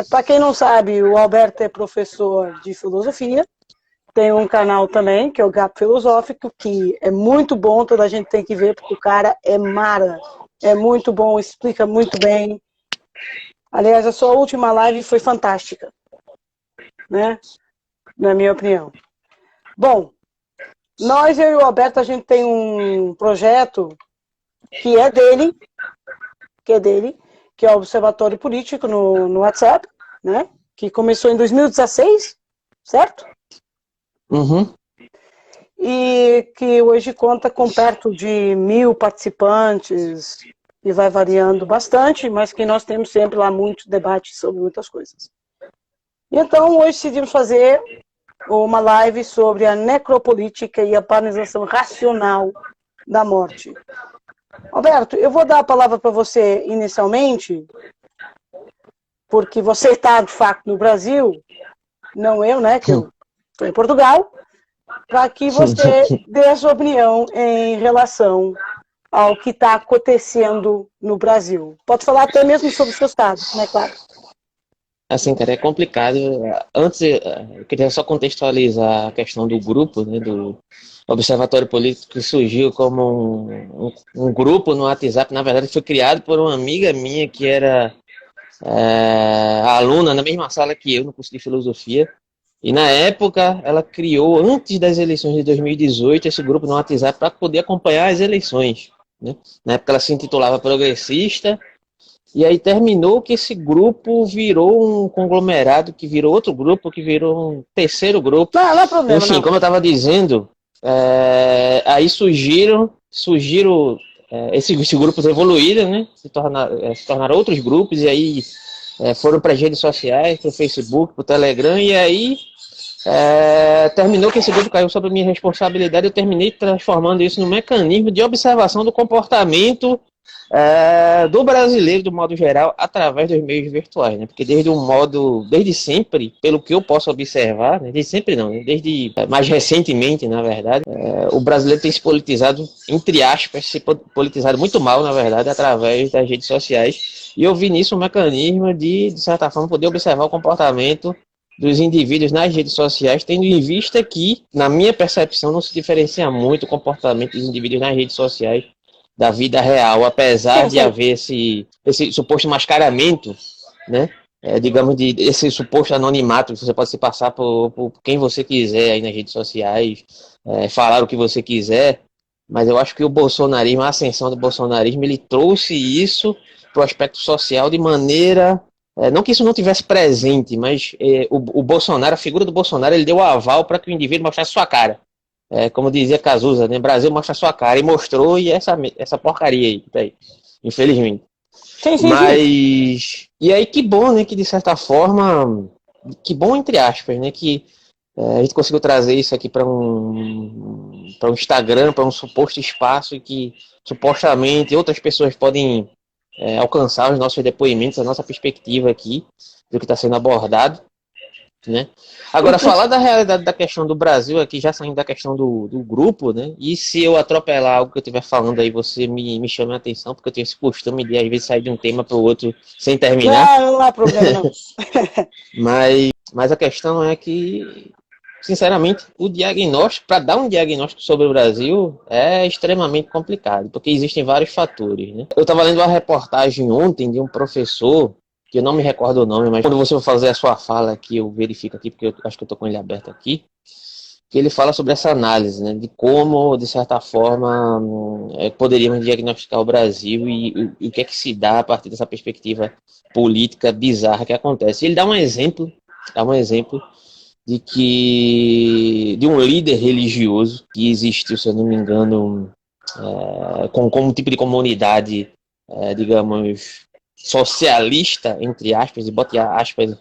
Para quem não sabe, o Alberto é professor de filosofia, tem um canal também, que é o Gap Filosófico, que é muito bom, toda a gente tem que ver, porque o cara é mara, é muito bom, explica muito bem. Aliás, a sua última live foi fantástica, né? Na minha opinião. Bom, eu e o Alberto, a gente tem um projeto que é dele, que é o Observatório Político no WhatsApp, né? Que começou em 2016, certo? Uhum. E que hoje conta com perto de 1.000 participantes e vai variando bastante, mas que nós temos sempre lá muitos debates sobre muitas coisas. Então, hoje decidimos fazer uma live sobre a necropolítica e a padronização racional da morte. Alberto, eu vou dar a palavra para você inicialmente, porque você está, de fato, no Brasil, não eu, né, que eu estou em Portugal, para que você dê a sua opinião em relação ao que está acontecendo no Brasil. Pode falar até mesmo sobre o seu estado, né, claro. Assim, cara, é complicado. Antes, eu queria só contextualizar a questão do grupo, né, do Observatório Político, que surgiu como um grupo no WhatsApp. Na verdade, foi criado por uma amiga minha que era aluna na mesma sala que eu, no curso de filosofia. E na época, ela criou, antes das eleições de 2018, esse grupo no WhatsApp para poder acompanhar as eleições, né? Na época, ela se intitulava Progressista. E aí terminou que esse grupo virou um conglomerado, que virou outro grupo, que virou um terceiro grupo. Não é problema, Enfim, não. como eu estava dizendo, aí surgiram esses grupos evoluíram, né? Se tornaram outros grupos, e aí foram para as redes sociais, para o Facebook, para o Telegram, e aí terminou que esse grupo caiu sob a minha responsabilidade. Eu terminei transformando isso num mecanismo de observação do comportamento do brasileiro, do modo geral, através dos meios virtuais, né? Porque desde sempre, pelo que eu posso observar, né? Desde sempre não, né? Desde mais recentemente, na verdade, o brasileiro tem se politizado, entre aspas, se politizado muito mal, na verdade, através das redes sociais. E eu vi nisso um mecanismo de certa forma, poder observar o comportamento dos indivíduos nas redes sociais, tendo em vista que, na minha percepção, não se diferencia muito o comportamento dos indivíduos nas redes sociais da vida real, apesar de haver esse suposto mascaramento, né? Digamos, esse suposto anonimato, que você pode se passar por quem você quiser aí nas redes sociais, falar o que você quiser, mas eu acho que o bolsonarismo, a ascensão do bolsonarismo, ele trouxe isso para o aspecto social de maneira... não que isso não tivesse presente, mas o Bolsonaro, a figura do Bolsonaro, ele deu o aval para que o indivíduo mostrasse sua cara. Como dizia Cazuza, né? Brasil mostra sua cara, e mostrou, e essa porcaria aí, tá aí, infelizmente. Mas, e aí que bom, né, que de certa forma, que bom entre aspas, né, que a gente conseguiu trazer isso aqui para um Instagram, para um suposto espaço que supostamente outras pessoas podem alcançar os nossos depoimentos, a nossa perspectiva aqui do que está sendo abordado, né? Agora, falar da realidade da questão do Brasil aqui, já saindo da questão do grupo, né? E se eu atropelar algo que eu estiver falando aí, você me chame a atenção, porque eu tenho esse costume de às vezes sair de um tema para o outro sem terminar. Não há problema, não. Mas a questão é que, sinceramente, o diagnóstico, para dar um diagnóstico sobre o Brasil, é extremamente complicado, porque existem vários fatores, né? Eu estava lendo uma reportagem ontem de um professor, que eu não me recordo o nome, mas quando você for fazer a sua fala aqui, eu verifico aqui, porque eu acho que eu estou com ele aberto aqui, que ele fala sobre essa análise, né, de como, de certa forma, poderíamos diagnosticar o Brasil e o que é que se dá a partir dessa perspectiva política bizarra que acontece. E ele dá um exemplo de um líder religioso que existiu, se eu não me engano, com um tipo de comunidade, digamos, socialista, entre aspas, e bote aspas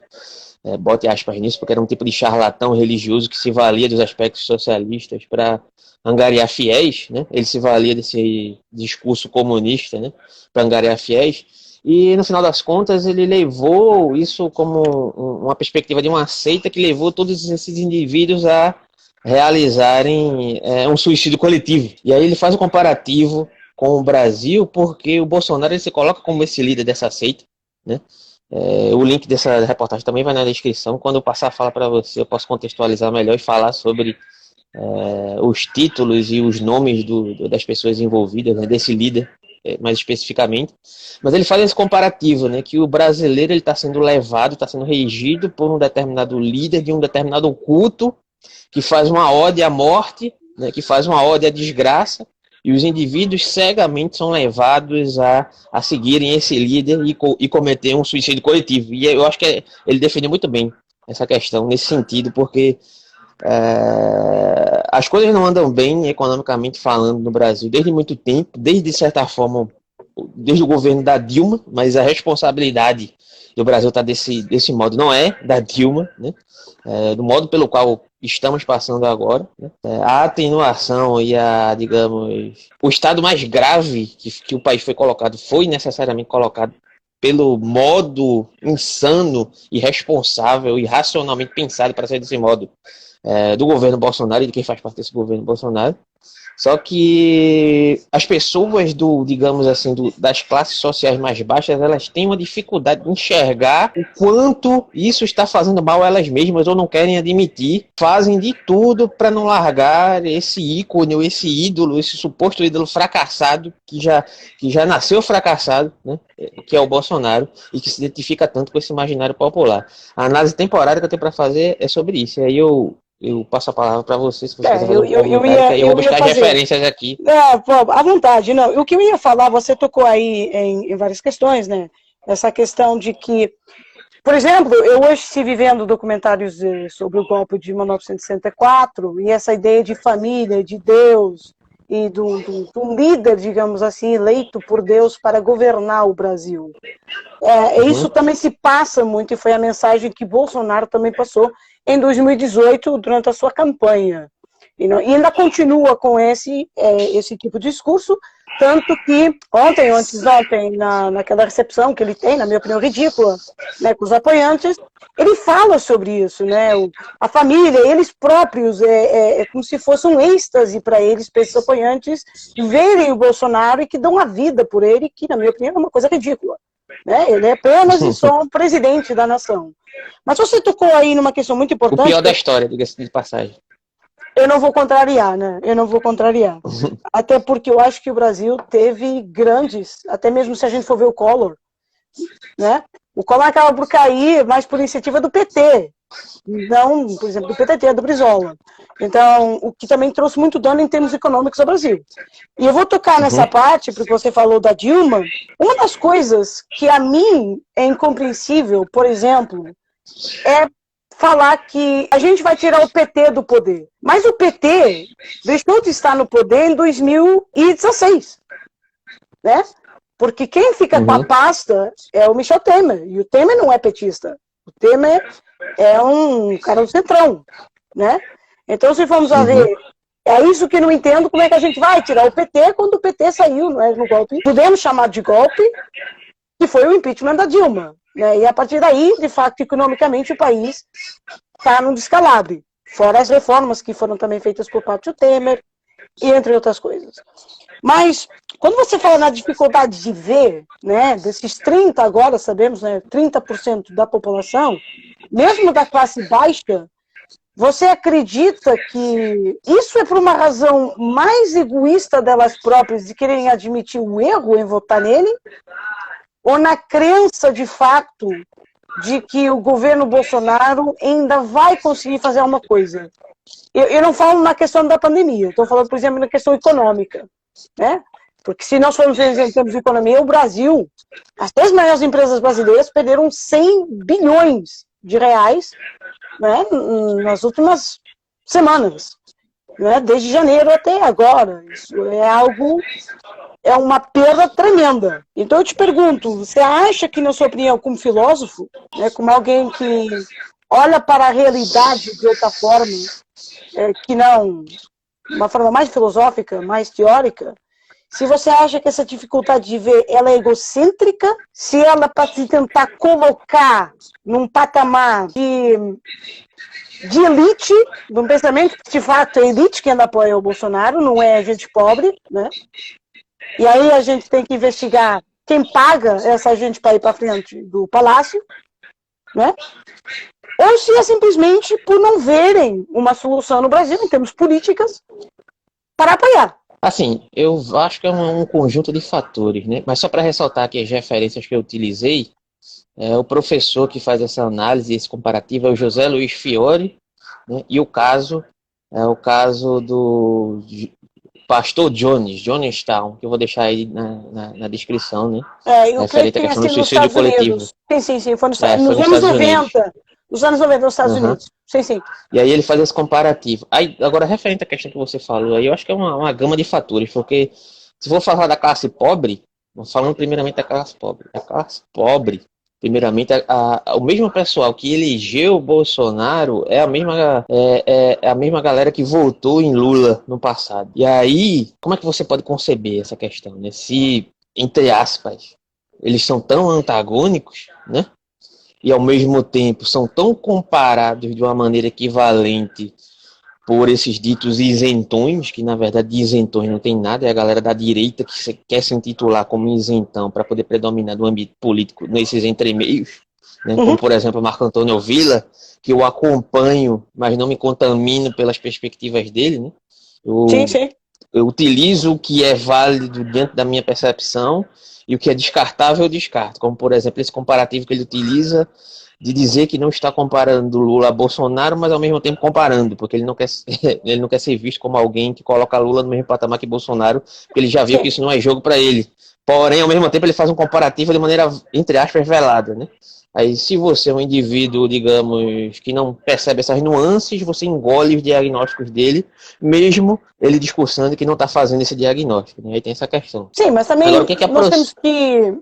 nisso, porque era um tipo de charlatão religioso que se valia dos aspectos socialistas para angariar fiéis, né? Ele se valia desse discurso comunista, né, para angariar fiéis, e no final das contas ele levou isso como uma perspectiva de uma seita que levou todos esses indivíduos a realizarem um suicídio coletivo. E aí ele faz um comparativo com o Brasil, porque o Bolsonaro ele se coloca como esse líder dessa seita, né? O link dessa reportagem também vai na descrição. Quando eu passar a fala para você, eu posso contextualizar melhor e falar sobre os títulos e os nomes das pessoas envolvidas, né, desse líder, mais especificamente. Mas ele faz esse comparativo, né, que o brasileiro está sendo levado, está sendo regido por um determinado líder de um determinado culto que faz uma ode à morte, né, que faz uma ode à desgraça, e os indivíduos cegamente são levados a seguirem esse líder e cometer um suicídio coletivo. E eu acho que ele definiu muito bem essa questão nesse sentido, porque as coisas não andam bem economicamente falando no Brasil desde muito tempo, desde, de certa forma, desde o governo da Dilma, mas a responsabilidade do Brasil está desse modo, não é da Dilma, né? Do modo pelo qual estamos passando agora, né? A atenuação e digamos, o estado mais grave que o país foi colocado, foi necessariamente colocado pelo modo insano, irresponsável e racionalmente pensado para ser desse modo do governo Bolsonaro e de quem faz parte desse governo Bolsonaro. Só que as pessoas digamos assim, das classes sociais mais baixas, elas têm uma dificuldade de enxergar o quanto isso está fazendo mal a elas mesmas ou não querem admitir, fazem de tudo para não largar esse ícone, ou esse ídolo, esse suposto ídolo fracassado, que já nasceu fracassado, né? Que é o Bolsonaro, e que se identifica tanto com esse imaginário popular. A análise temporária que eu tenho para fazer é sobre isso, e aí eu passo a palavra para você, se você quiser fazer um comentário, que aí eu vou buscar as referências aqui. Pô, à vontade. Não, o que eu ia falar, você tocou aí em várias questões, né? Essa questão de que, por exemplo, eu hoje estive vendo documentários sobre o golpe de 1964 e essa ideia de família, de Deus e do líder, digamos assim, eleito por Deus para governar o Brasil. Isso também se passa muito, e foi a mensagem que Bolsonaro também passou em 2018, durante a sua campanha. E ainda continua com esse tipo de discurso, tanto que ontem, ou antes de ontem, naquela recepção que ele tem, na minha opinião, ridícula, né, com os apoiantes, ele fala sobre isso, né, a família, eles próprios, é como se fosse um êxtase para eles, para esses apoiantes, verem o Bolsonaro e que dão a vida por ele, que, na minha opinião, é uma coisa ridícula. Né? Ele é apenas e só um presidente da nação. Mas você tocou aí numa questão muito importante. O pior da história, diga-se de passagem. Eu não vou contrariar, né? Eu não vou contrariar. Até porque eu acho que o Brasil teve grandes, até mesmo se a gente for ver o Collor, né? O Collor acaba por cair mais por iniciativa do PT, não, por exemplo, do PTT, do Brizola. Então, o que também trouxe muito dano em termos econômicos ao Brasil. E eu vou tocar nessa parte, porque você falou da Dilma. Uma das coisas que a mim é incompreensível, por exemplo, é falar que a gente vai tirar o PT do poder. Mas o PT deixou de estar no poder em 2016, né? Porque quem fica com a pasta é o Michel Temer, e o Temer não é petista. O Temer é um cara do centrão, né? Então, se formos a ver, é isso que eu não entendo, como é que a gente vai tirar o PT quando o PT saiu, né, no golpe. Podemos chamar de golpe, que foi o impeachment da Dilma, né? E a partir daí, de fato, economicamente, o país está num descalabro. Fora as reformas que foram também feitas por parte do Temer, e entre outras coisas. Mas, quando você fala na dificuldade de ver, né, desses 30% agora, sabemos, né, 30% da população, mesmo da classe baixa, você acredita que isso é por uma razão mais egoísta delas próprias de quererem admitir o erro em votar nele? Ou na crença, de fato, de que o governo Bolsonaro ainda vai conseguir fazer alguma coisa? Eu não falo na questão da pandemia, estou falando, por exemplo, na questão econômica, né? Porque se nós formos ver em termos de economia, o Brasil, as 3 maiores empresas brasileiras perderam 100 bilhões de reais, né, nas últimas semanas, né, desde janeiro até agora. Isso é uma perda tremenda. Então eu te pergunto, você acha que, na sua opinião, como filósofo, né, como alguém que olha para a realidade de outra forma, que não, uma forma mais filosófica, mais teórica, se você acha que essa dificuldade de ver ela é egocêntrica, se ela para se tentar colocar num patamar de elite, de um pensamento que de fato é elite quem apoia o Bolsonaro, não é gente pobre, né? E aí a gente tem que investigar quem paga essa gente para ir para frente do palácio, né? Ou se é simplesmente por não verem uma solução no Brasil, em termos políticas, para apoiar. Assim, eu acho que é um conjunto de fatores, né? Mas só para ressaltar aqui as referências que eu utilizei, o professor que faz essa análise, esse comparativo, é o José Luiz Fiore, né? E o caso é o caso do pastor Jonestown, que eu vou deixar aí na descrição, né? Eu creio que tenha sido nos Estados Unidos. Sim, foi nos anos 90. Nos anos 90 nos Estados Unidos. Sim. E aí ele faz esse comparativo. Aí, agora, referente à questão que você falou aí, eu acho que é uma gama de fatores, porque se for falar da classe pobre, falando primeiramente da classe pobre. A classe pobre, primeiramente, o mesmo pessoal que elegeu o Bolsonaro é a mesma galera que votou em Lula no passado. E aí, como é que você pode conceber essa questão, né? Se, entre aspas, eles são tão antagônicos, né? E ao mesmo tempo são tão comparados de uma maneira equivalente por esses ditos isentões, que na verdade isentões não tem nada, é a galera da direita que quer se intitular como isentão para poder predominar no âmbito político nesses entremeios, né? Como por exemplo Marco Antônio Villa, que eu acompanho, mas não me contamino pelas perspectivas dele, né? Eu utilizo o que é válido dentro da minha percepção e o que é descartável eu descarto, como por exemplo esse comparativo que ele utiliza de dizer que não está comparando Lula a Bolsonaro, mas ao mesmo tempo comparando, porque ele não quer ser visto como alguém que coloca Lula no mesmo patamar que Bolsonaro, porque ele já viu que isso não é jogo para ele. Porém, ao mesmo tempo, ele faz um comparativo de maneira, entre aspas, velada, né? Aí, se você é um indivíduo, digamos, que não percebe essas nuances, você engole os diagnósticos dele, mesmo ele discursando que não está fazendo esse diagnóstico, né? Aí tem essa questão. Sim, mas também agora, nós temos que...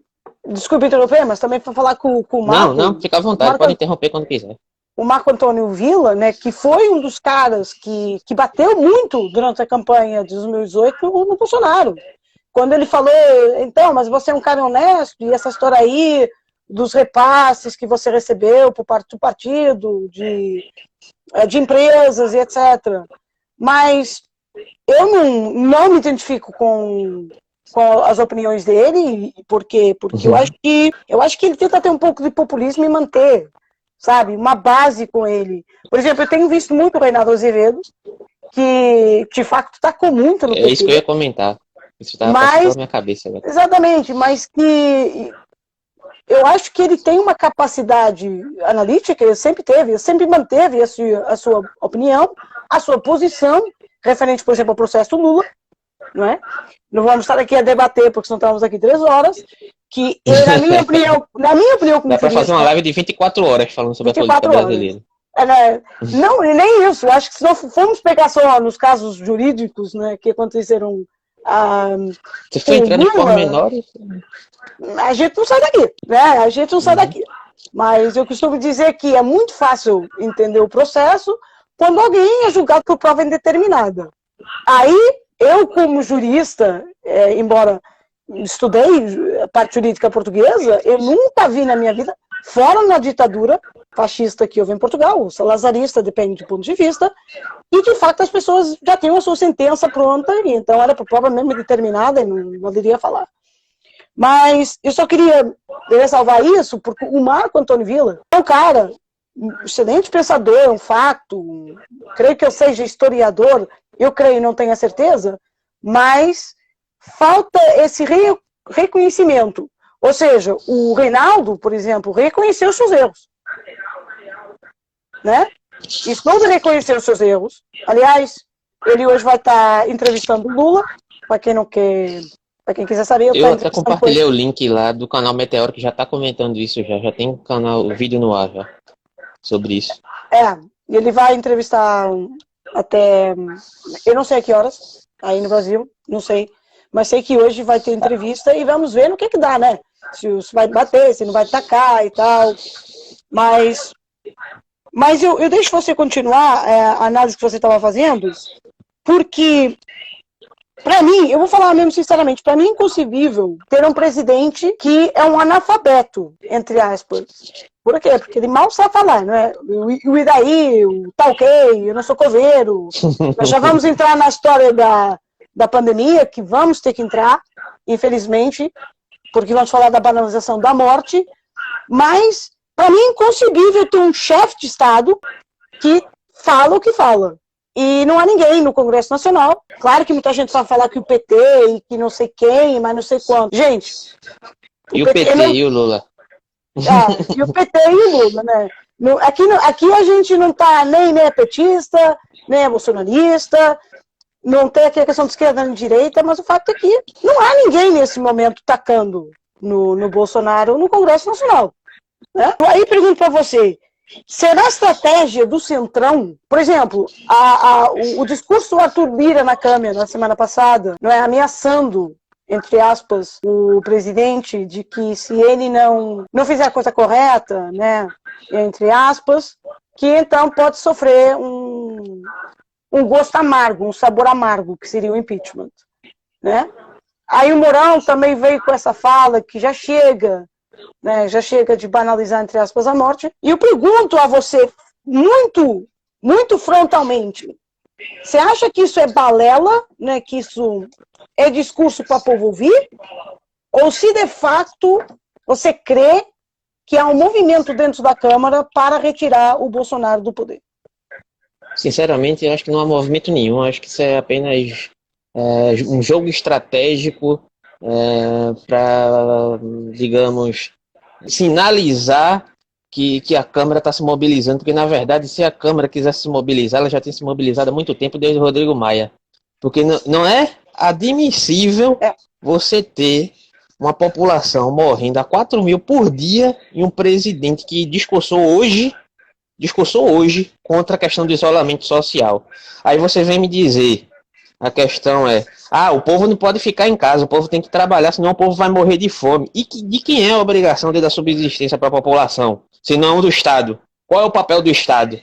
Desculpe interromper, mas também para falar com o Marco... Não, fica à vontade, pode interromper quando quiser. O Marco Antônio Villa, né, que foi um dos caras que bateu muito durante a campanha de 2018 no Bolsonaro. Quando ele falou, então, mas você é um cara honesto, e essa história aí dos repasses que você recebeu por parte do partido, de empresas e etc. Mas eu não me identifico com as opiniões dele, porque eu acho que ele tenta ter um pouco de populismo e manter, sabe, uma base com ele. Por exemplo, eu tenho visto muito o Reinaldo Azevedo, que de fato está com muito no PT. É isso que eu ia comentar. Isso estava passando pela minha cabeça agora. Exatamente, mas que eu acho que ele tem uma capacidade analítica, ele sempre teve, ele sempre manteve a sua opinião, a sua posição, referente, por exemplo, ao processo Lula, não é? Não vamos estar aqui a debater, porque senão estamos aqui 3 horas, que, na minha opinião, dá para fazer uma live de 24 horas falando sobre a política brasileira. Não, nem isso. Acho que se não formos pegar só nos casos jurídicos, né, que aconteceram. Você foi entrando em pormenores? A gente não sai daqui, né? A gente não sai daqui. Mas eu costumo dizer que é muito fácil entender o processo quando alguém é julgado por prova indeterminada. Aí, eu, como jurista, embora estudei a parte jurídica portuguesa, eu nunca vi na minha vida, fora na ditadura fascista que houve em Portugal, o salazarista, depende do ponto de vista, e de fato as pessoas já tinham a sua sentença pronta, e então era por prova mesmo determinada e não poderia falar. Mas eu só queria ressalvar isso, porque o Marco Antônio Villa é um cara, um excelente pensador, um facto, creio que eu seja historiador, eu creio, não tenho a certeza, mas falta esse reconhecimento. Ou seja, o Reinaldo, por exemplo, reconheceu os seus erros. Né? E todo reconhecer os seus erros. Aliás, ele hoje vai estar entrevistando o Lula, para quem não quer, para quem quiser saber. Eu até compartilhei o link lá do canal Meteoro, que já está comentando isso já tem o vídeo no ar já sobre isso. E ele vai entrevistar até, eu não sei a que horas, aí no Brasil, não sei, mas sei que hoje vai ter entrevista e vamos ver no que dá, né? Se vai bater, se não vai atacar e tal. Mas eu deixo você continuar a análise que você estava fazendo, porque, para mim, eu vou falar mesmo sinceramente, para mim é inconcebível ter um presidente que é um analfabeto, entre aspas. Por quê? Porque ele mal sabe falar, não é? E daí, tá ok, eu não sou coveiro. Nós já vamos entrar na história da pandemia, que vamos ter que entrar, infelizmente. porque vamos falar da banalização da morte, mas para mim é inconcebível ter um chefe de Estado que fala o que fala. E não há ninguém no Congresso Nacional. Claro que muita gente vai falar que o PT e que não sei quem, mas não sei quanto. Gente... E o PT não... e o Lula? E o PT e o Lula, né? Aqui a gente não tá nem é petista, nem é bolsonarista, não tem aqui a questão de esquerda nem de direita, mas o fato é que não há ninguém nesse momento tacando no Bolsonaro no Congresso Nacional. Né? Aí pergunto para você, será a estratégia do Centrão, por exemplo, o discurso do Arthur Lira na Câmara na semana passada, não é, ameaçando, entre aspas, o presidente de que se ele não fizer a coisa correta, né, entre aspas, que então pode sofrer um gosto amargo, um sabor amargo, que seria o impeachment, né? Aí o Mourão também veio com essa fala que já chega, né, já chega de banalizar, entre aspas, a morte. E eu pergunto a você, muito, muito frontalmente, você acha que isso é balela, né, que isso é discurso para o povo ouvir? Ou se de fato você crê que há um movimento dentro da Câmara para retirar o Bolsonaro do poder? Sinceramente, eu acho que não há movimento nenhum. Eu acho que isso é apenas um jogo estratégico para, digamos, sinalizar que a Câmara está se mobilizando, porque, na verdade, se a Câmara quisesse se mobilizar, ela já tem se mobilizado há muito tempo, desde o Rodrigo Maia. Porque não é admissível você ter uma população morrendo a 4 mil por dia e um presidente que discursou hoje contra a questão do isolamento social. Aí você vem me dizer, a questão é, o povo não pode ficar em casa, o povo tem que trabalhar, senão o povo vai morrer de fome. E de quem é a obrigação de dar subsistência para a população? Se não do Estado. Qual é o papel do Estado?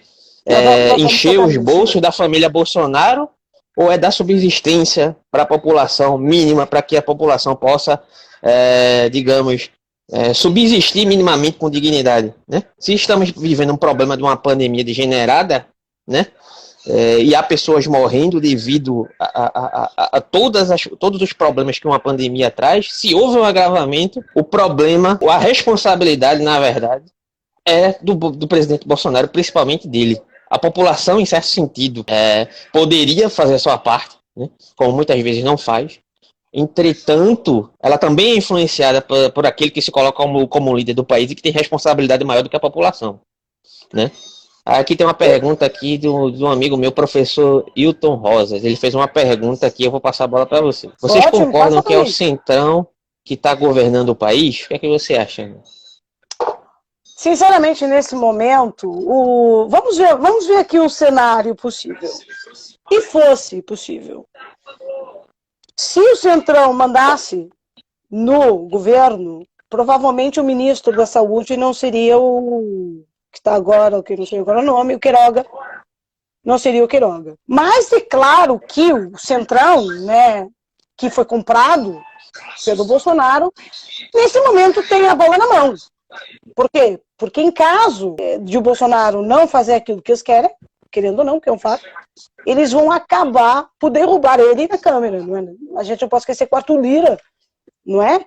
Encher os bolsos da família Bolsonaro ou é dar subsistência para a população mínima, para que a população possa, digamos, subsistir minimamente com dignidade, né? Se estamos vivendo um problema de uma pandemia degenerada, né? E há pessoas morrendo devido a todos os problemas que uma pandemia traz, se houve um agravamento, o problema, a responsabilidade, na verdade, é do presidente Bolsonaro, principalmente dele. A população, em certo sentido, poderia fazer a sua parte, né? Como muitas vezes não faz. Entretanto, ela também é influenciada por aquele que se coloca como líder do país e que tem responsabilidade maior do que a população, né? Aqui tem uma pergunta aqui de um amigo meu, professor Hilton Rosas. Ele fez uma pergunta aqui, eu vou passar a bola para você. Vocês concordam que é o Centrão que está governando o país? O que é que você acha? Sinceramente, nesse momento, vamos ver aqui um cenário possível. Se fosse possível, se o Centrão mandasse no governo, provavelmente o ministro da Saúde não seria o que está agora, o que não sei agora o nome, o Queiroga, não seria o Queiroga. Mas é claro que o Centrão, né, que foi comprado pelo Bolsonaro, nesse momento tem a bola na mão. Por quê? Porque em caso de o Bolsonaro não fazer aquilo que eles querem, querendo ou não, que é um fato, eles vão acabar por derrubar ele na Câmara. Não é? A gente não pode esquecer que o Arthur Lira, não é?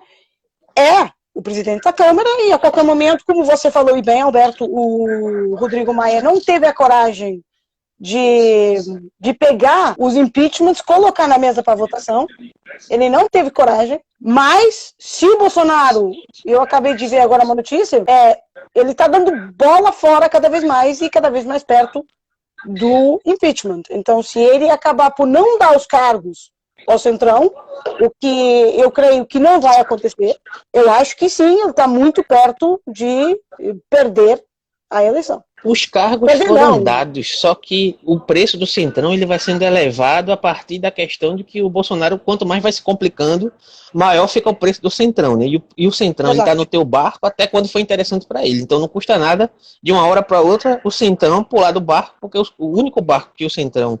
O presidente da Câmara e a qualquer momento, como você falou e bem, Alberto, o Rodrigo Maia não teve a coragem de pegar os impeachments, colocar na mesa para votação. Ele não teve coragem, mas se o Bolsonaro, eu acabei de ver agora uma notícia, ele está dando bola fora cada vez mais e cada vez mais perto do impeachment. Então, se ele acabar por não dar os cargos ao Centrão, o que eu creio que não vai acontecer, eu acho que sim, ele está muito perto de perder a eleição. Os cargos foram dados, só que o preço do Centrão ele vai sendo elevado a partir da questão de que o Bolsonaro, quanto mais vai se complicando, maior fica o preço do Centrão, né? E o Centrão está no teu barco até quando foi interessante para ele. Então não custa nada, de uma hora para outra, o Centrão pular do barco, porque o único barco que o Centrão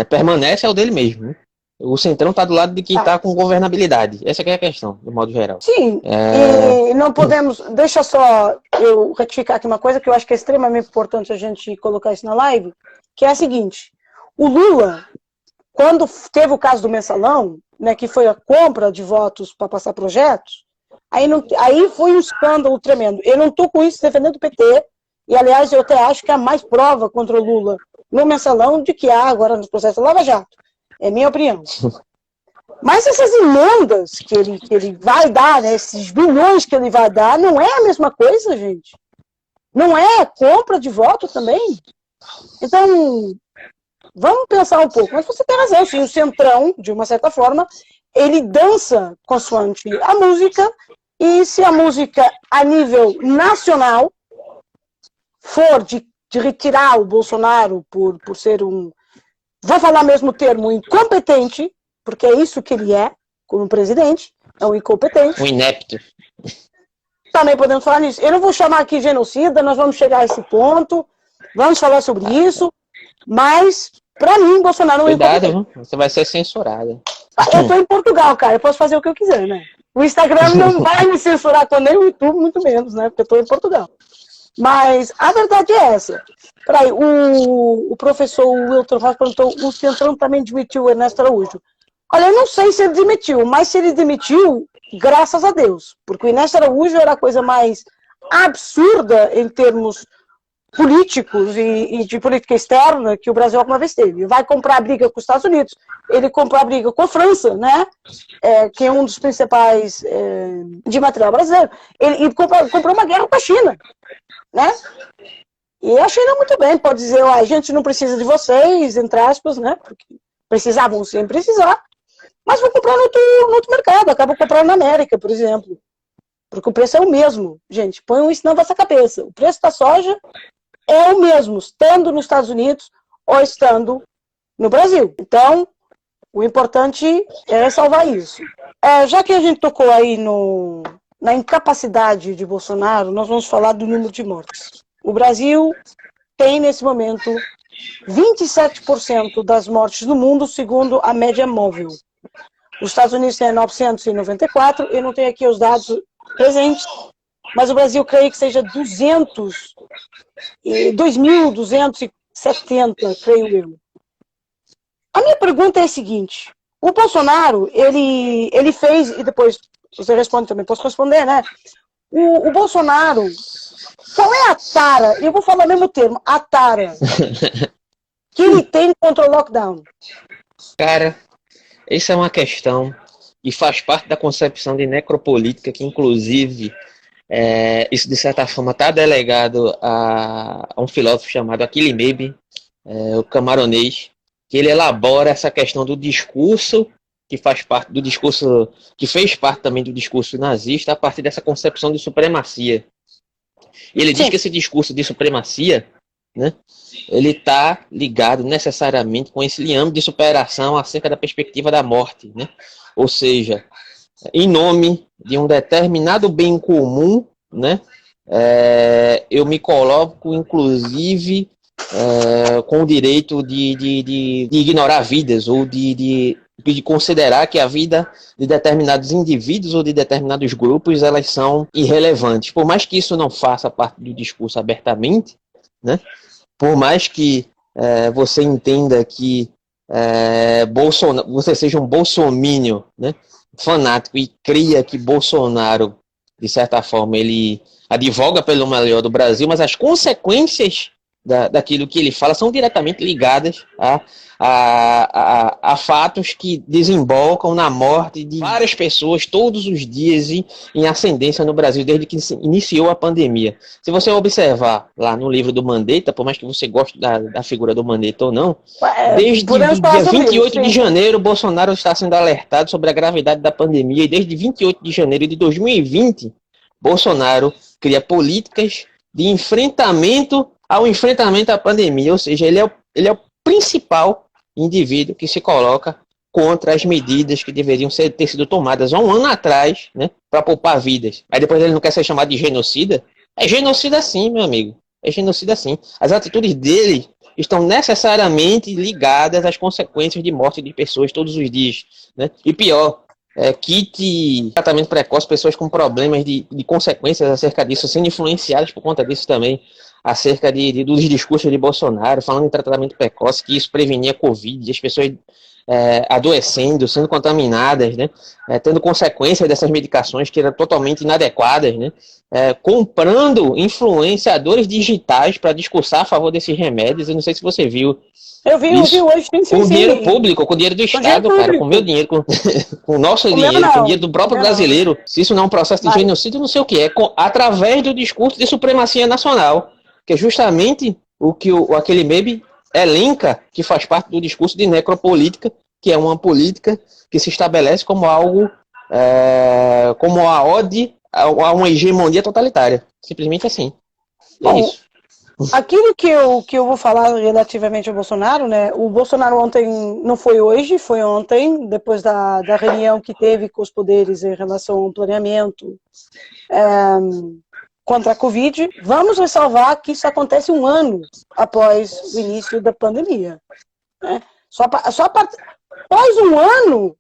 permanece é o dele mesmo, né? O Centrão está do lado de quem está com governabilidade. Essa que é a questão, de modo geral. Sim, e não podemos... Deixa só eu retificar aqui uma coisa que eu acho que é extremamente importante a gente colocar isso na live, que é a seguinte. O Lula, quando teve o caso do Mensalão, né, que foi a compra de votos para passar projetos, Aí foi um escândalo tremendo. Eu não estou com isso defendendo o PT, e aliás eu até acho que há mais prova contra o Lula no mensalão de que há agora no processo Lava Jato. É minha opinião. Mas essas emendas que ele vai dar, né, esses bilhões que ele vai dar, não é a mesma coisa, gente. Não é compra de voto também. Então, vamos pensar um pouco. Mas você tem razão, sim, o Centrão, de uma certa forma, ele dança consoante a música, e se a música a nível nacional for de retirar o Bolsonaro por ser vou falar mesmo o termo, incompetente, porque é isso que ele é, como presidente, é um incompetente. Um inepto. Também podemos falar nisso. Eu não vou chamar aqui genocida, nós vamos chegar a esse ponto, vamos falar sobre isso, mas, para mim, Bolsonaro é um incompetente. Cuidado, você vai ser censurado. Eu estou em Portugal, cara, eu posso fazer o que eu quiser, né? O Instagram não vai me censurar, nem o YouTube, muito menos, né? Porque eu estou em Portugal. Mas a verdade é essa. Peraí, o professor Wilton Rocha perguntou, o Centrão também demitiu o Ernesto Araújo. Olha, eu não sei se ele demitiu, mas se ele demitiu, graças a Deus. Porque o Ernesto Araújo era a coisa mais absurda em termos políticos e de política externa que o Brasil alguma vez teve. Vai comprar a briga com os Estados Unidos, ele comprou a briga com a França, né? Que é um dos principais de material brasileiro. Ele comprou uma guerra com a China, né? E a China muito bem pode dizer, a gente não precisa de vocês, entre aspas, né? Porque precisavam sem precisar, mas vou comprar no outro mercado, acabo comprando na América, por exemplo. Porque o preço é o mesmo. Gente, ponham isso na vossa cabeça. O preço da soja é o mesmo, estando nos Estados Unidos ou estando no Brasil. Então, o importante é ressalvar isso. Já que a gente tocou aí na incapacidade de Bolsonaro, nós vamos falar do número de mortes. O Brasil tem, nesse momento, 27% das mortes no mundo, segundo a média móvel. Os Estados Unidos têm 994, eu não tenho aqui os dados presentes, mas o Brasil creio que seja 2.270, creio eu. A minha pergunta é a seguinte, o Bolsonaro, ele fez, e depois você responde também, posso responder, né? O Bolsonaro, qual é a tara, eu vou falar o mesmo termo, a tara que ele tem contra o lockdown? Cara, essa é uma questão que faz parte da concepção de necropolítica, que inclusive isso de certa forma está delegado a um filósofo chamado Achille Mbembe, o camaronês, que ele elabora essa questão do discurso que faz parte do discurso, que fez parte também do discurso nazista, a partir dessa concepção de supremacia. E ele diz que esse discurso de supremacia, né, ele está ligado necessariamente com esse liame de superação acerca da perspectiva da morte, né? Ou seja, em nome de um determinado bem comum, né, eu me coloco, inclusive, com o direito de ignorar vidas, ou de considerar que a vida de determinados indivíduos ou de determinados grupos, elas são irrelevantes. Por mais que isso não faça parte do discurso abertamente, né, por mais que você entenda que você seja um bolsominion, né, fanático, e cria que Bolsonaro, de certa forma, ele advoga pelo melhor do Brasil, mas as consequências daquilo que ele fala são diretamente ligadas a fatos que desembocam na morte de várias pessoas todos os dias em ascendência no Brasil, desde que se iniciou a pandemia. Se você observar lá no livro do Mandetta, por mais que você goste da figura do Mandetta ou não, desde o dia 28 de janeiro, Bolsonaro está sendo alertado sobre a gravidade da pandemia, e desde 28 de janeiro de 2020, Bolsonaro cria políticas de enfrentamento ao enfrentamento à pandemia, ou seja, ele é o principal indivíduo que se coloca contra as medidas que deveriam ter sido tomadas há um ano atrás, né, para poupar vidas. Aí depois ele não quer ser chamado de genocida? É genocida sim, meu amigo. É genocida sim. As atitudes dele estão necessariamente ligadas às consequências de morte de pessoas todos os dias, né? E pior, kit tratamento precoce, pessoas com problemas de consequências acerca disso, sendo influenciadas por conta disso também. acerca dos discursos de Bolsonaro, falando em tratamento precoce, que isso prevenia Covid, as pessoas adoecendo, sendo contaminadas, né, tendo consequências dessas medicações que eram totalmente inadequadas, né, comprando influenciadores digitais para discursar a favor desses remédios. Eu não sei se você viu. Eu vi hoje, com dinheiro público, com dinheiro do Estado, cara, com meu dinheiro, com o nosso dinheiro, com o dinheiro do próprio brasileiro. Se isso não é um processo de genocídio, não sei o que é, através do discurso de supremacia nacional, que é justamente o que aquele meme elenca, que faz parte do discurso de necropolítica, que é uma política que se estabelece como algo, como a ode a uma hegemonia totalitária. Simplesmente assim. É isso. Aquilo que eu vou falar relativamente ao Bolsonaro, né? O Bolsonaro ontem, não foi hoje, foi ontem, depois da reunião que teve com os poderes em relação ao planeamento contra a Covid. Vamos ressalvar que isso acontece 1 ano após o início da pandemia, né? Só após 1 ano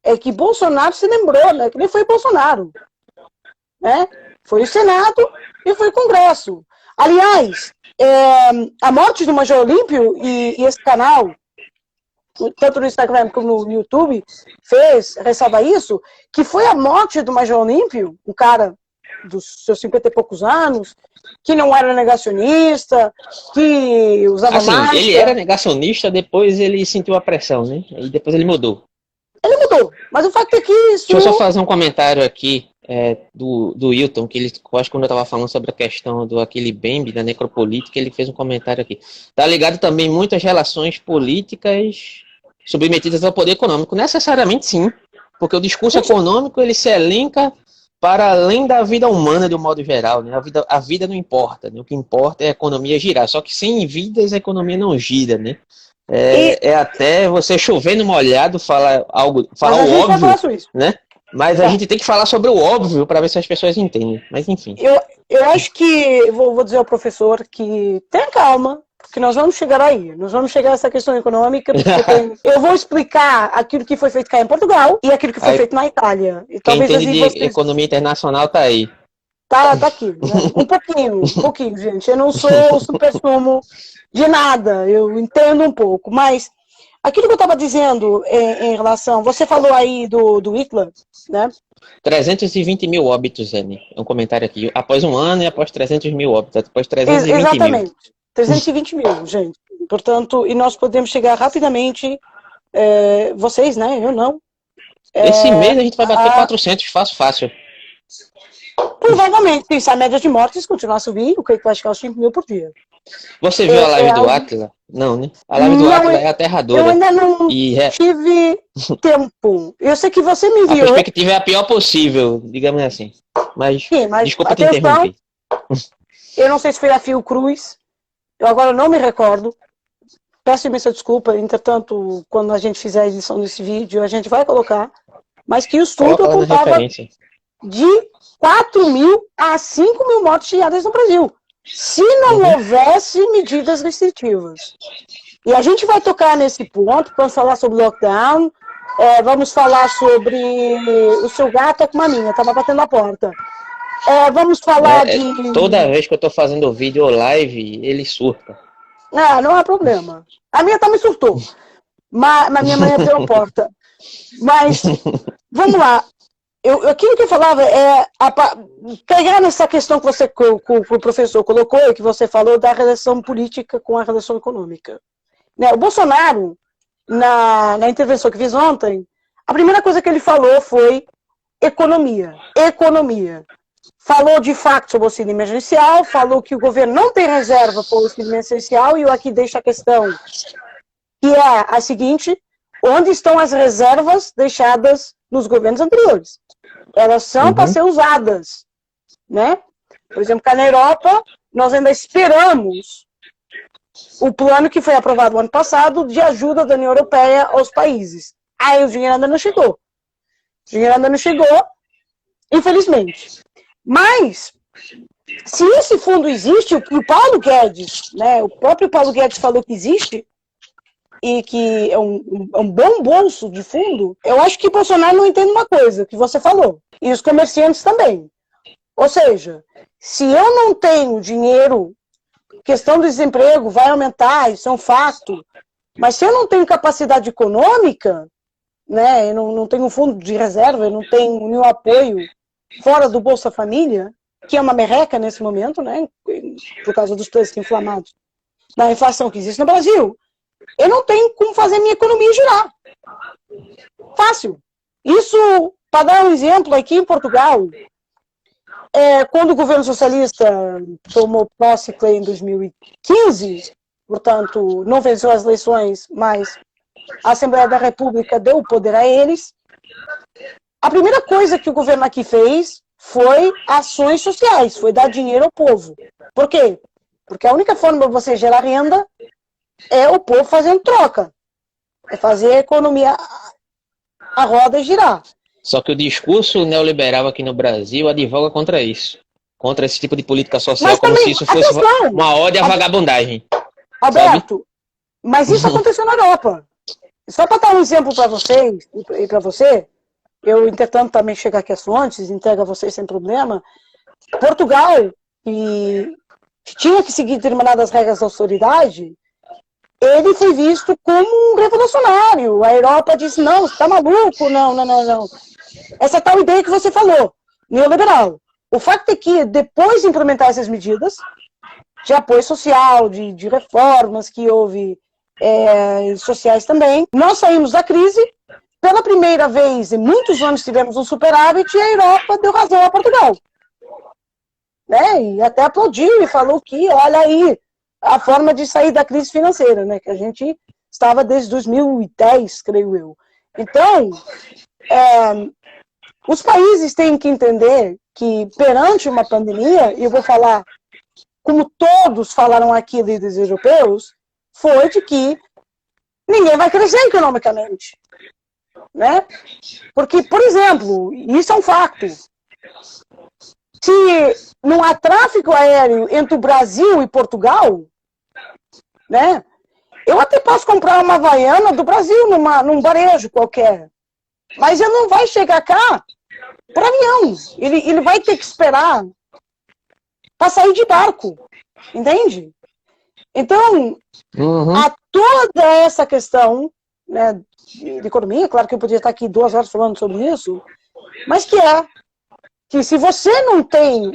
é que Bolsonaro se lembrou, né? Que nem foi Bolsonaro, né? Foi o Senado e foi o Congresso. Aliás, a morte do Major Olímpio e esse canal, tanto no Instagram como no YouTube, ressalva isso, que foi a morte do Major Olímpio, um cara dos seus 50 e poucos anos, que não era negacionista, que usava máscara. Ele era negacionista, depois ele sentiu a pressão, né? E depois ele mudou. Ele mudou, mas o fato é que isso... Deixa eu só fazer um comentário aqui do Hilton, que eu acho que quando eu estava falando sobre a questão do aquele Bembe, da necropolítica, ele fez um comentário aqui. Tá ligado também muitas relações políticas submetidas ao poder econômico. Necessariamente sim, porque o discurso econômico ele se elenca para além da vida humana de um modo geral, né? A vida não importa, né? O que importa é a economia girar, só que sem vidas a economia não gira, né? Até você chover no molhado falar o óbvio, né? Mas a gente tem que falar sobre o óbvio para ver se as pessoas entendem. Mas enfim. Eu acho que, vou dizer ao professor que tenha calma, porque nós vamos chegar aí. Nós vamos chegar a essa questão econômica, porque eu vou explicar aquilo que foi feito cá em Portugal e aquilo que foi feito na Itália. E talvez quem entende de economia internacional tá aí. Tá aqui, né? Um pouquinho, gente. Eu não sou o super-sumo de nada, eu entendo um pouco, mas aquilo que eu estava dizendo em relação... Você falou aí do Hitler, né? 320 mil óbitos, Anne. É um comentário aqui. Após 1 ano e após 300 mil óbitos. Após 320 Exatamente. mil. 320 mil, gente. Portanto, e nós podemos chegar rapidamente... vocês, né? Eu não. Esse mês a gente vai bater 400, fácil. Provavelmente, se a média de mortes continuar a subir, o que vai chegar aos 5 mil por dia. Você viu a live do Átila? Não, né? A live do Átila é aterradora. Eu ainda não tive tempo. Eu sei que você me enviou. A perspectiva é a pior possível, digamos assim. Mas desculpa te interromper. Eu não sei se foi a Fiocruz. Eu agora não me recordo. Peço imensa desculpa. Entretanto, quando a gente fizer a edição desse vídeo, a gente vai colocar. Mas que o estudo apontava de 4 mil a 5 mil mortes diárias no Brasil. Se não houvesse medidas restritivas. E a gente vai tocar nesse ponto, vamos falar sobre lockdown, vamos falar sobre o seu gato é com uma minha, estava batendo na porta. Vamos falar de... Toda vez que eu estou fazendo vídeo ou live, ele surta. Não há problema. A minha também surtou. Mas minha mãe abriu a porta. Mas, vamos lá. Aquilo que eu falava pegar nessa questão que o professor colocou e que você falou da relação política com a relação econômica. Né? O Bolsonaro, na intervenção que fiz ontem, a primeira coisa que ele falou foi economia. Falou de facto sobre o auxílio emergencial, falou que o governo não tem reserva para o auxílio emergencial, e eu aqui deixo a questão, que é a seguinte: onde estão as reservas deixadas nos governos anteriores? Elas são para ser usadas, né? Por exemplo, cá na Europa, nós ainda esperamos o plano que foi aprovado no ano passado de ajuda da União Europeia aos países. Aí o dinheiro ainda não chegou. Infelizmente. Mas, se esse fundo existe, o Paulo Guedes, né, o próprio Paulo Guedes falou que existe, e que é um bom bolso de fundo, eu acho que Bolsonaro não entende uma coisa, que você falou, e os comerciantes também. Ou seja, se eu não tenho dinheiro questão do desemprego vai aumentar, isso é um fato. Mas se eu não tenho capacidade econômica, né, eu não tenho fundo de reserva, eu não tenho nenhum apoio fora do Bolsa Família, que é uma merreca nesse momento, né, por causa dos preços inflamados, da inflação que existe no Brasil, eu não tenho como fazer minha economia girar. Fácil. Isso, para dar um exemplo, aqui em Portugal, quando o governo socialista tomou posse em 2015, portanto, não venceu as eleições, mas a Assembleia da República deu o poder a eles, a primeira coisa que o governo aqui fez foi ações sociais, foi dar dinheiro ao povo. Por quê? Porque a única forma de você gerar renda é o povo fazendo troca. É fazer a economia, a roda girar. Só que o discurso neoliberal aqui no Brasil advoga contra isso. Contra esse tipo de política social, mas como também, se isso fosse atenção, uma ode à vagabundagem. Alberto, mas isso aconteceu na Europa. Só para dar um exemplo para vocês e para você, eu, entretanto, também chego aqui às fontes, entrego a vocês sem problema. Portugal, que tinha que seguir determinadas regras da autoridade, ele foi visto como um revolucionário. A Europa disse, não, você está maluco? Não. Essa tal ideia que você falou, neoliberal. O fato é que, depois de implementar essas medidas, de apoio social, de reformas que houve sociais também, nós saímos da crise. Pela primeira vez em muitos anos tivemos um superávit e a Europa deu razão a Portugal. Né? E até aplaudiu e falou que, olha aí, a forma de sair da crise financeira, né? Que a gente estava desde 2010, creio eu. Então, os países têm que entender que, perante uma pandemia, e eu vou falar, como todos falaram aqui, líderes europeus, foi de que ninguém vai crescer economicamente. Né? Porque, por exemplo, isso é um fato. Se não há tráfego aéreo entre o Brasil e Portugal, né? Eu até posso comprar uma Havaiana do Brasil num varejo qualquer, mas ele não vai chegar cá por avião. Ele vai ter que esperar para sair de barco, entende? Então, há toda essa questão, né, de economia, claro que eu podia estar aqui 2 horas falando sobre isso, mas que se você não tem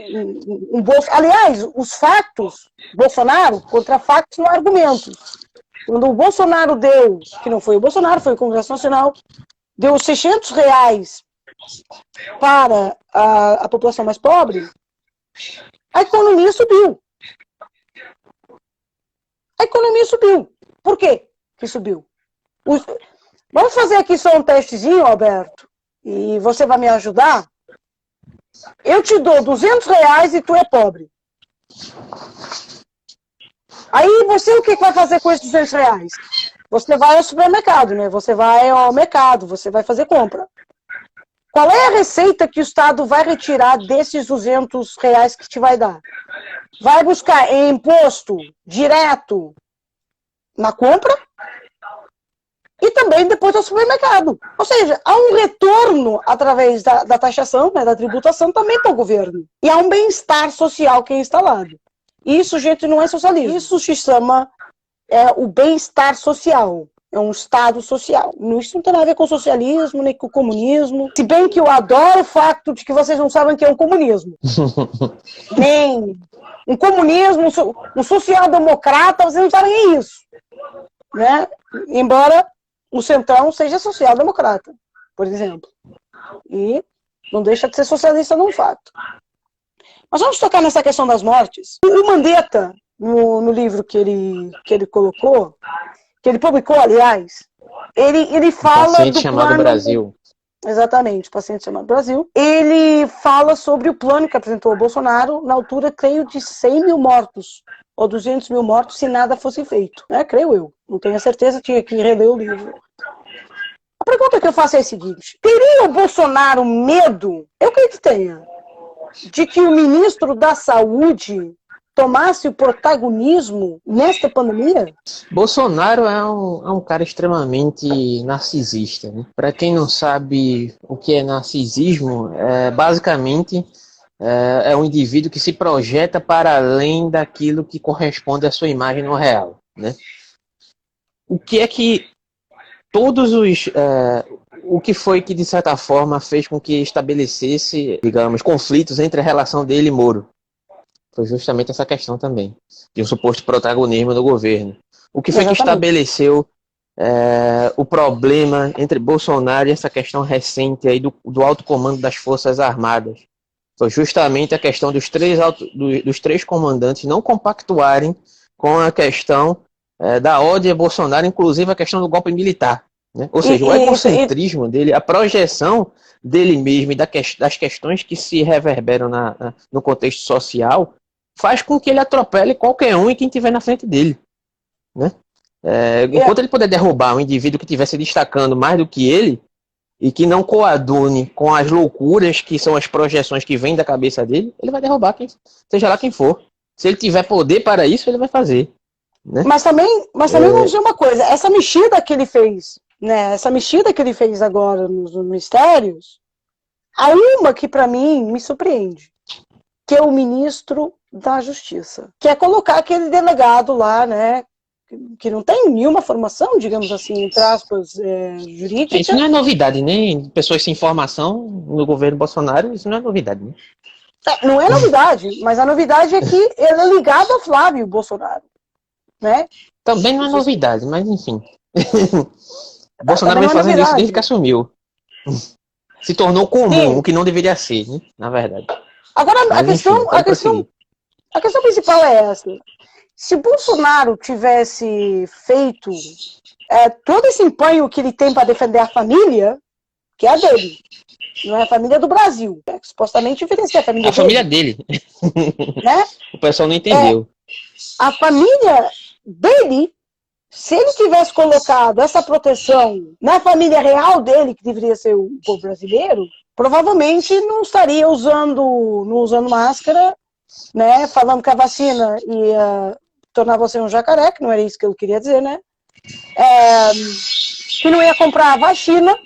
um bom... Aliás, os fatos, Bolsonaro, contra fatos não há argumentos. Quando o Bolsonaro deu, que não foi o Bolsonaro, foi o Congresso Nacional, deu R$600 para a população mais pobre, a economia subiu. A economia subiu. Por quê que subiu? Vamos fazer aqui só um testezinho, Alberto, e você vai me ajudar? Eu te dou R$200 e tu é pobre. Aí você o que vai fazer com esses R$200? Você vai ao supermercado, né? Você vai ao mercado, você vai fazer compra. Qual é a receita que o Estado vai retirar desses R$200 que te vai dar? Vai buscar em imposto direto na compra e também depois ao supermercado. Ou seja, há um retorno através da taxação, né, da tributação também para o governo. E há um bem-estar social que é instalado. Isso, gente, não é socialismo. Isso se chama o bem-estar social. É um Estado social. Isso não tem nada a ver com socialismo, nem com comunismo. Se bem que eu adoro o fato de que vocês não sabem o que é um comunismo. Nem um comunismo, um social-democrata, vocês não sabem isso. Né? Embora o Centrão seja social-democrata, por exemplo. E não deixa de ser socialista num fato. Mas vamos tocar nessa questão das mortes. O Mandetta, no livro que ele colocou, que ele publicou, aliás, ele fala Paciente do chamado plano... Brasil. Exatamente, Paciente Chamado Brasil. Ele fala sobre o plano que apresentou o Bolsonaro, na altura, creio, de 100 mil mortos, ou 200 mil mortos, se nada fosse feito. Né? Creio eu. Não tenho certeza, tinha que reler o livro. A pergunta que eu faço é a seguinte: teria o Bolsonaro medo, eu creio que tenha, de que o ministro da Saúde tomasse o protagonismo nesta pandemia? Bolsonaro é um cara extremamente narcisista, né? Para quem não sabe o que é narcisismo, basicamente é um indivíduo que se projeta para além daquilo que corresponde à sua imagem no real, né? O que é que o que foi que, de certa forma, fez com que estabelecesse, digamos, conflitos entre a relação dele e Moro? Foi justamente essa questão também, de um suposto protagonismo do governo. O que foi que estabeleceu o problema entre Bolsonaro e essa questão recente aí do alto comando das Forças Armadas? Foi justamente a questão dos três comandantes não compactuarem com a questão da ódio a Bolsonaro, inclusive a questão do golpe militar. Né? Ou seja, o egocentrismo dele, a projeção dele mesmo e das questões que se reverberam no contexto social, faz com que ele atropele qualquer um e quem estiver na frente dele. Né? Enquanto ele puder derrubar um indivíduo que estivesse destacando mais do que ele, e que não coadune com as loucuras que são as projeções que vêm da cabeça dele, ele vai derrubar seja lá quem for. Se ele tiver poder para isso, ele vai fazer. Né? Mas também vamos dizer uma coisa, essa mexida que ele fez, né? Essa mexida que ele fez agora nos ministérios, há uma que para mim me surpreende, que é o ministro da Justiça, que é colocar aquele delegado lá, né? Que não tem nenhuma formação, digamos assim, entre aspas, jurídica. Isso não é novidade, nem pessoas sem formação no governo Bolsonaro, isso não é novidade. Né? Não é novidade, mas a novidade é que ele é ligado ao Flávio Bolsonaro. Né? Também não é novidade, mas enfim. Bolsonaro vem fazendo isso desde que assumiu. Se tornou comum, o que não deveria ser, né? Na verdade. Agora, mas, a questão principal é essa. Se Bolsonaro tivesse feito todo esse empenho que ele tem para defender a família, que é a dele, não é a família do Brasil, que supostamente oferecer a família dele. A família dele. Né? O pessoal não entendeu. A família dele, se ele tivesse colocado essa proteção na família real dele, que deveria ser o povo brasileiro, provavelmente não estaria usando máscara, né, falando que a vacina ia tornar você um jacaré, que não era isso que eu queria dizer, né? Que não ia comprar a vacina,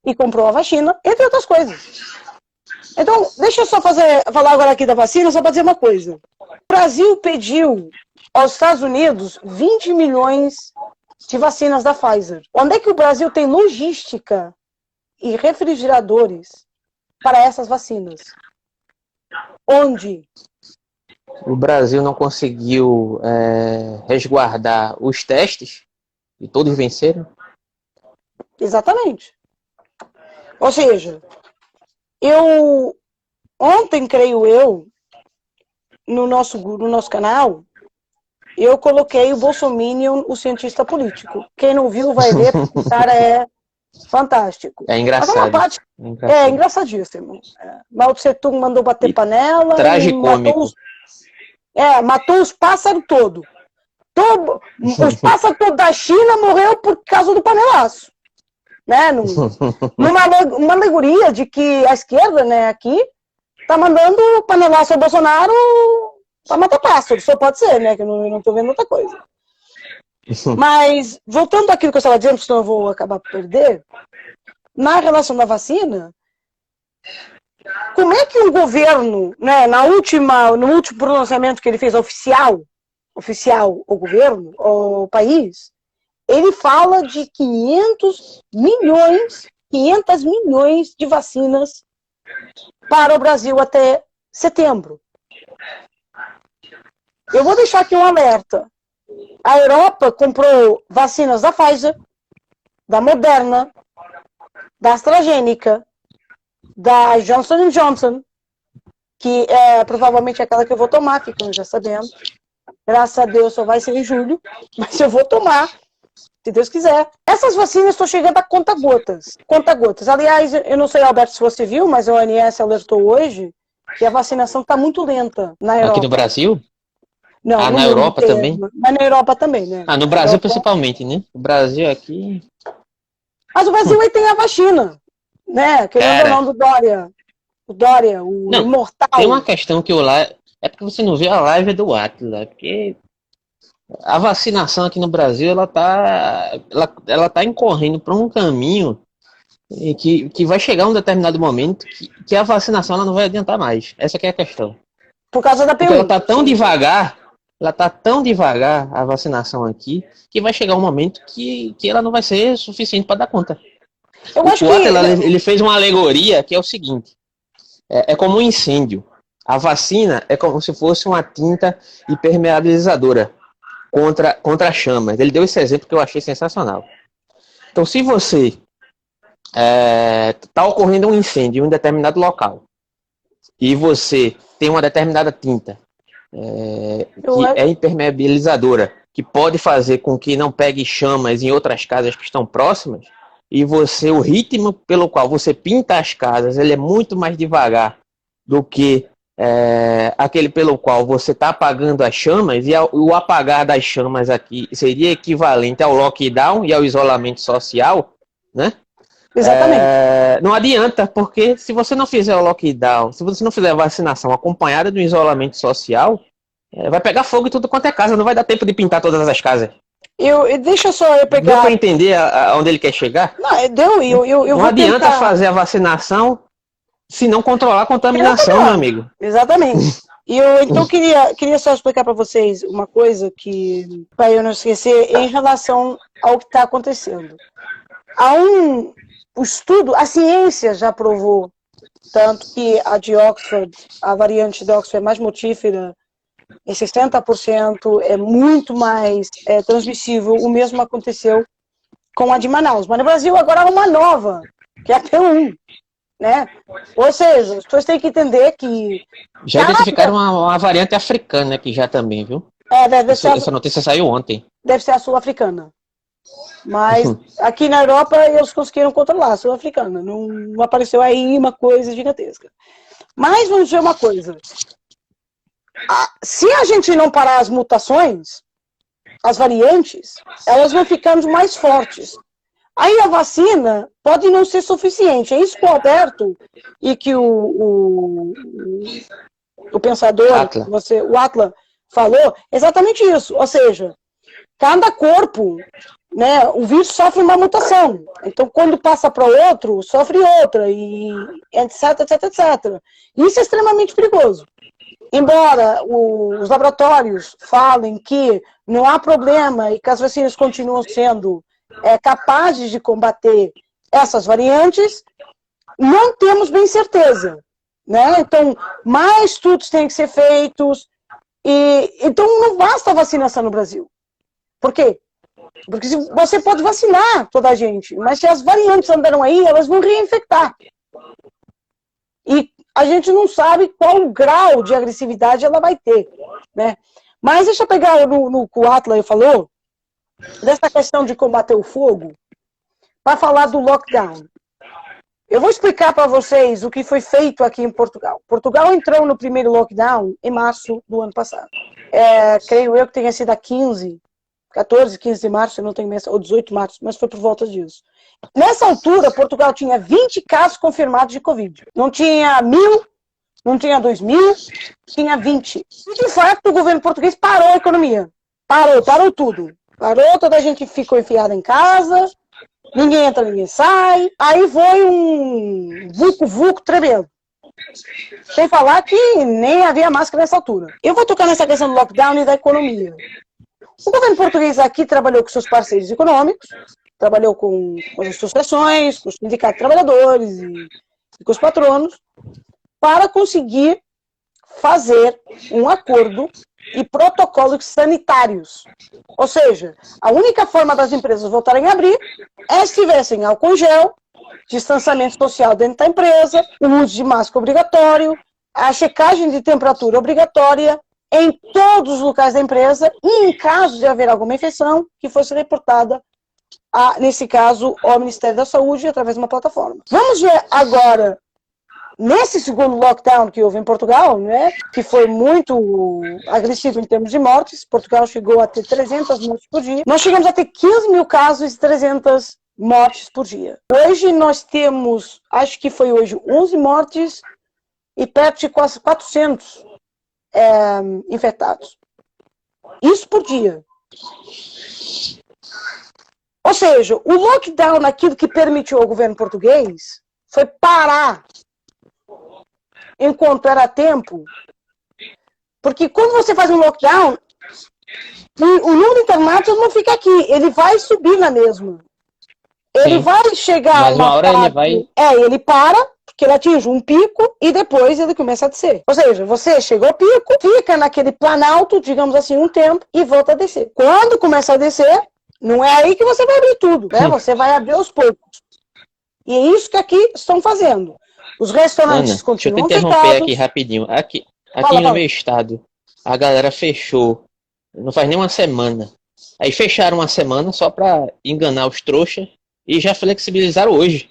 e comprou a vacina, entre outras coisas. Então, deixa eu só falar agora aqui da vacina, só para dizer uma coisa. O Brasil pediu aos Estados Unidos 20 milhões de vacinas da Pfizer. Onde é que o Brasil tem logística e refrigeradores para essas vacinas? Onde? O Brasil não conseguiu resguardar os testes e todos venceram? Exatamente. Ou seja, ontem, creio eu, no nosso canal, eu coloquei o Bolsominion, o cientista político. Quem não viu vai ver, porque o cara é fantástico. É engraçado. É engraçadíssimo. Mao Tse Tung mandou bater panela. Tragicômico. Matou os pássaros todos. Os pássaros todos da China morreu por causa do panelaço. Né? Numa alegoria de que a esquerda, né, aqui, tá mandando panelaço ao Bolsonaro para matar pássaro. Só pode ser, né? Que eu não tô vendo outra coisa. Mas, voltando àquilo que eu estava dizendo, senão eu vou acabar por perder, na relação da vacina, como é que o governo, né, no último pronunciamento que ele fez oficial ao governo, ao país, ele fala de 500 milhões de vacinas para o Brasil até setembro. Eu vou deixar aqui um alerta. A Europa comprou vacinas da Pfizer, da Moderna, da AstraZeneca, da Johnson Johnson, que é provavelmente aquela que eu vou tomar, ficamos já sabendo. Graças a Deus só vai ser em julho, mas eu vou tomar, se Deus quiser. Essas vacinas estão chegando a conta-gotas. Conta-gotas. Aliás, eu não sei, Alberto, se você viu, mas a OMS alertou hoje que a vacinação está muito lenta na Europa. Aqui no Brasil? Não, na Europa também? Mas na Europa também, né? No Brasil principalmente, né? O Brasil aqui... Mas o Brasil aí tem a vacina, né? Querendo ou não, do Dória. O Dória, o imortal. Tem uma questão que é porque você não viu a live do Atlas, porque a vacinação aqui no Brasil, ela tá incorrendo para um caminho e que vai chegar um determinado momento que a vacinação ela não vai adiantar mais. Essa que é a questão. Por causa da Porque PU. ela tá tão devagar a vacinação aqui, que vai chegar um momento que ela não vai ser suficiente para dar conta. Eu acho O que... Atila, ele fez uma alegoria que é o seguinte, é como um incêndio. A vacina é como se fosse uma tinta impermeabilizadora contra chamas. Ele deu esse exemplo que eu achei sensacional. Então, se você está ocorrendo um incêndio em um determinado local e você tem uma determinada tinta que é impermeabilizadora, que pode fazer com que não pegue chamas em outras casas que estão próximas, e o ritmo pelo qual você pinta as casas, ele é muito mais devagar do que aquele pelo qual você está apagando as chamas, e o apagar das chamas aqui seria equivalente ao lockdown e ao isolamento social, né? Exatamente. Não adianta, porque se você não fizer o lockdown, se você não fizer a vacinação acompanhada do isolamento social, vai pegar fogo em tudo quanto é casa, não vai dar tempo de pintar todas as casas. Deixa só eu pegar... Deu para entender aonde ele quer chegar? Não, deu, eu não vou adianta tentar... fazer a vacinação se não controlar a contaminação, meu amigo. Exatamente. E eu então queria só explicar para vocês uma coisa que, para eu não esquecer, em relação ao que está acontecendo. O estudo, a ciência já provou, tanto que a de Oxford, a variante de Oxford é mais mortífera, em 60%, é muito mais transmissível. O mesmo aconteceu com a de Manaus. Mas no Brasil agora há uma nova, que é a P1. Né? Ou seja, as pessoas têm que entender que... Já identificaram uma variante africana aqui já também, viu? Essa notícia saiu ontem. Deve ser a sul-africana. Mas aqui na Europa eles conseguiram controlar a sul-africana. Não apareceu aí uma coisa gigantesca. Mas vamos dizer uma coisa. Se a gente não parar as mutações, as variantes, elas vão ficando mais fortes. Aí a vacina pode não ser suficiente. É isso que o Alberto e que o pensador, o Atla, falou, exatamente isso. Ou seja, cada corpo, né, o vírus sofre uma mutação. Então, quando passa para outro, sofre outra, e etc, etc, etc. Isso é extremamente perigoso. Embora os laboratórios falem que não há problema e que as vacinas continuam sendo capazes de combater essas variantes, não temos bem certeza, né? Então, mais estudos têm que ser feitos, então não basta a vacinação no Brasil. Por quê? Porque você pode vacinar toda a gente, mas se as variantes andaram aí, elas vão reinfectar. E a gente não sabe qual grau de agressividade ela vai ter, né? Mas deixa eu pegar no que o Atla falou, dessa questão de combater o fogo, para falar do lockdown. Eu vou explicar para vocês o que foi feito aqui em Portugal. Portugal entrou no primeiro lockdown em março do ano passado. Creio eu que tenha sido a 14, 15 de março, eu não tenho ou 18 de março, mas foi por volta disso. Nessa altura, Portugal tinha 20 casos confirmados de Covid. Não tinha 1.000, não tinha 2.000, tinha 20. E, de fato, o governo português parou a economia. Parou tudo. Parou, toda a gente ficou enfiada em casa, ninguém entra, ninguém sai. Aí foi um vucu-vucu tremendo. Sem falar que nem havia máscara nessa altura. Eu vou tocar nessa questão do lockdown e da economia. O governo português aqui trabalhou com seus parceiros econômicos, trabalhou com as associações, com os sindicatos de trabalhadores e com os patronos, para conseguir fazer um acordo e protocolos sanitários. Ou seja, a única forma das empresas voltarem a abrir é se tivessem álcool gel, distanciamento social dentro da empresa, o uso de máscara obrigatório, a checagem de temperatura obrigatória em todos os locais da empresa e, em caso de haver alguma infecção, que fosse reportada, nesse caso, ao Ministério da Saúde através de uma plataforma. Vamos ver agora, nesse segundo lockdown que houve em Portugal, né, que foi muito agressivo em termos de mortes. Portugal chegou a ter 300 mortes por dia. Nós chegamos a ter 15 mil casos e 300 mortes por dia. Hoje nós temos, acho que foi hoje, 11 mortes e perto de quase 400 infectados. Isso por dia. Ou seja, o lockdown, aquilo que permitiu ao governo português, foi parar enquanto era tempo. Porque quando você faz um lockdown, o número de internatos não fica aqui, ele vai subir na mesma. Ele Sim. vai chegar Mas uma hora ele vai... ele para, porque ele atinge um pico e depois ele começa a descer. Ou seja, você chegou ao pico, fica naquele planalto, digamos assim, um tempo e volta a descer. Quando começa a descer, não é aí que você vai abrir tudo, né? Você vai abrir aos poucos. E é isso que aqui estão fazendo. Os restaurantes Ana, continuam deixa eu te interromper fechados. aqui rapidinho. Aqui Fala. no meu estado, a galera fechou, não faz nem uma semana. Aí fecharam uma semana só para enganar os trouxas e já flexibilizaram hoje.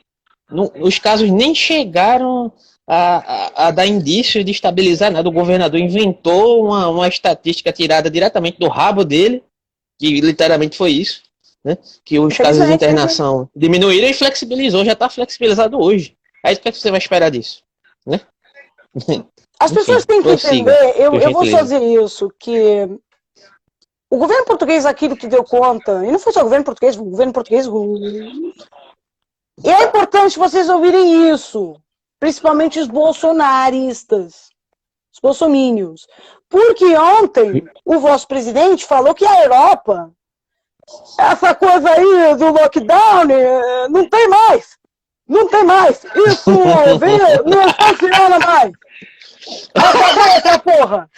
Os casos nem chegaram a dar indício de estabilizar nada. O governador inventou uma estatística tirada diretamente do rabo dele, que literalmente foi isso, né? Que os casos de internação diminuíram e flexibilizou, já está flexibilizado hoje. Aí o que é que você vai esperar disso? Né? As pessoas têm que entender, eu vou só dizer isso, que o governo português, aquilo que deu conta, e não foi só o governo português, e é importante vocês ouvirem isso, principalmente os bolsonaristas, os bolsomínios, porque ontem o vosso presidente falou que a Europa, essa coisa aí do lockdown, não tem mais. Não tem mais. Isso não funciona mais. Acabou essa porra.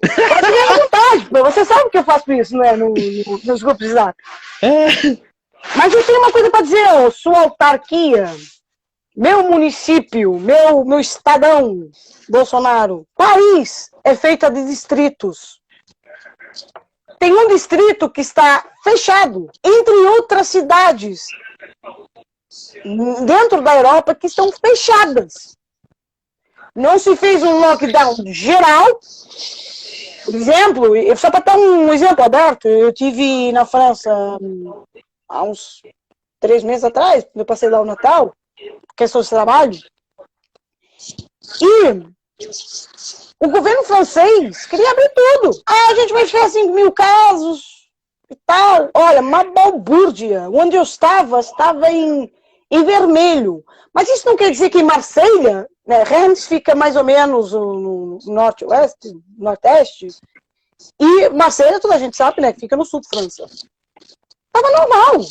Pode vir à vontade. Você sabe que eu faço isso, não é? Nos grupos de zap. Mas eu tenho uma coisa para dizer. Sua autarquia, meu município, meu estadão, Bolsonaro, país é feito de distritos. Tem um distrito que está fechado, entre outras cidades dentro da Europa que estão fechadas. Não se fez um lockdown geral. Por exemplo, só para dar um exemplo aberto, eu tive na França há uns 3 meses atrás, eu passei lá o Natal, questão de trabalho, e o governo francês queria abrir tudo. A gente vai fechar 5.000 casos e tal. Olha, uma balbúrdia. Onde eu estava em vermelho. Mas isso não quer dizer que em Marselha, né, Rennes fica mais ou menos no norte-oeste, nordeste, e Marselha, toda a gente sabe, né, que fica no sul de França. Tava normal.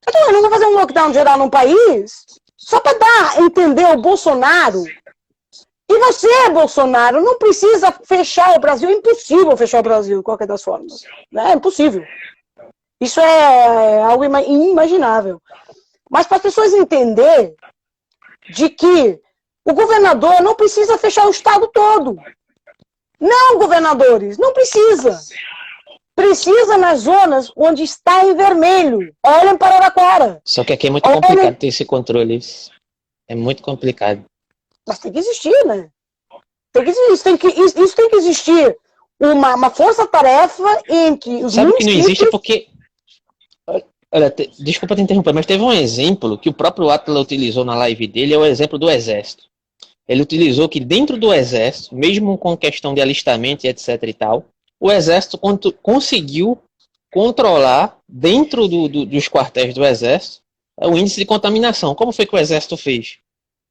Então, eu não vou fazer um lockdown geral num país só para dar a entender o Bolsonaro. E você, Bolsonaro, não precisa fechar o Brasil. É impossível fechar o Brasil, de qualquer das formas. É impossível. Isso é algo inimaginável. Mas para as pessoas entenderem de que o governador não precisa fechar o estado todo. Não, governadores, não precisa. Precisa nas zonas onde está em vermelho. Olhem para Araraquara. Só que aqui é muito complicado ter esse controle. É muito complicado. Mas tem que existir, né? Isso tem que existir uma força-tarefa entre os municípios. Sabe que não existe porque... Olha, desculpa te interromper, mas teve um exemplo que o próprio Atila utilizou na live dele, é o exemplo do Exército. Ele utilizou que dentro do Exército, mesmo com questão de alistamento e etc e tal, o Exército conseguiu controlar dentro dos quartéis do Exército o índice de contaminação. Como foi que o Exército fez?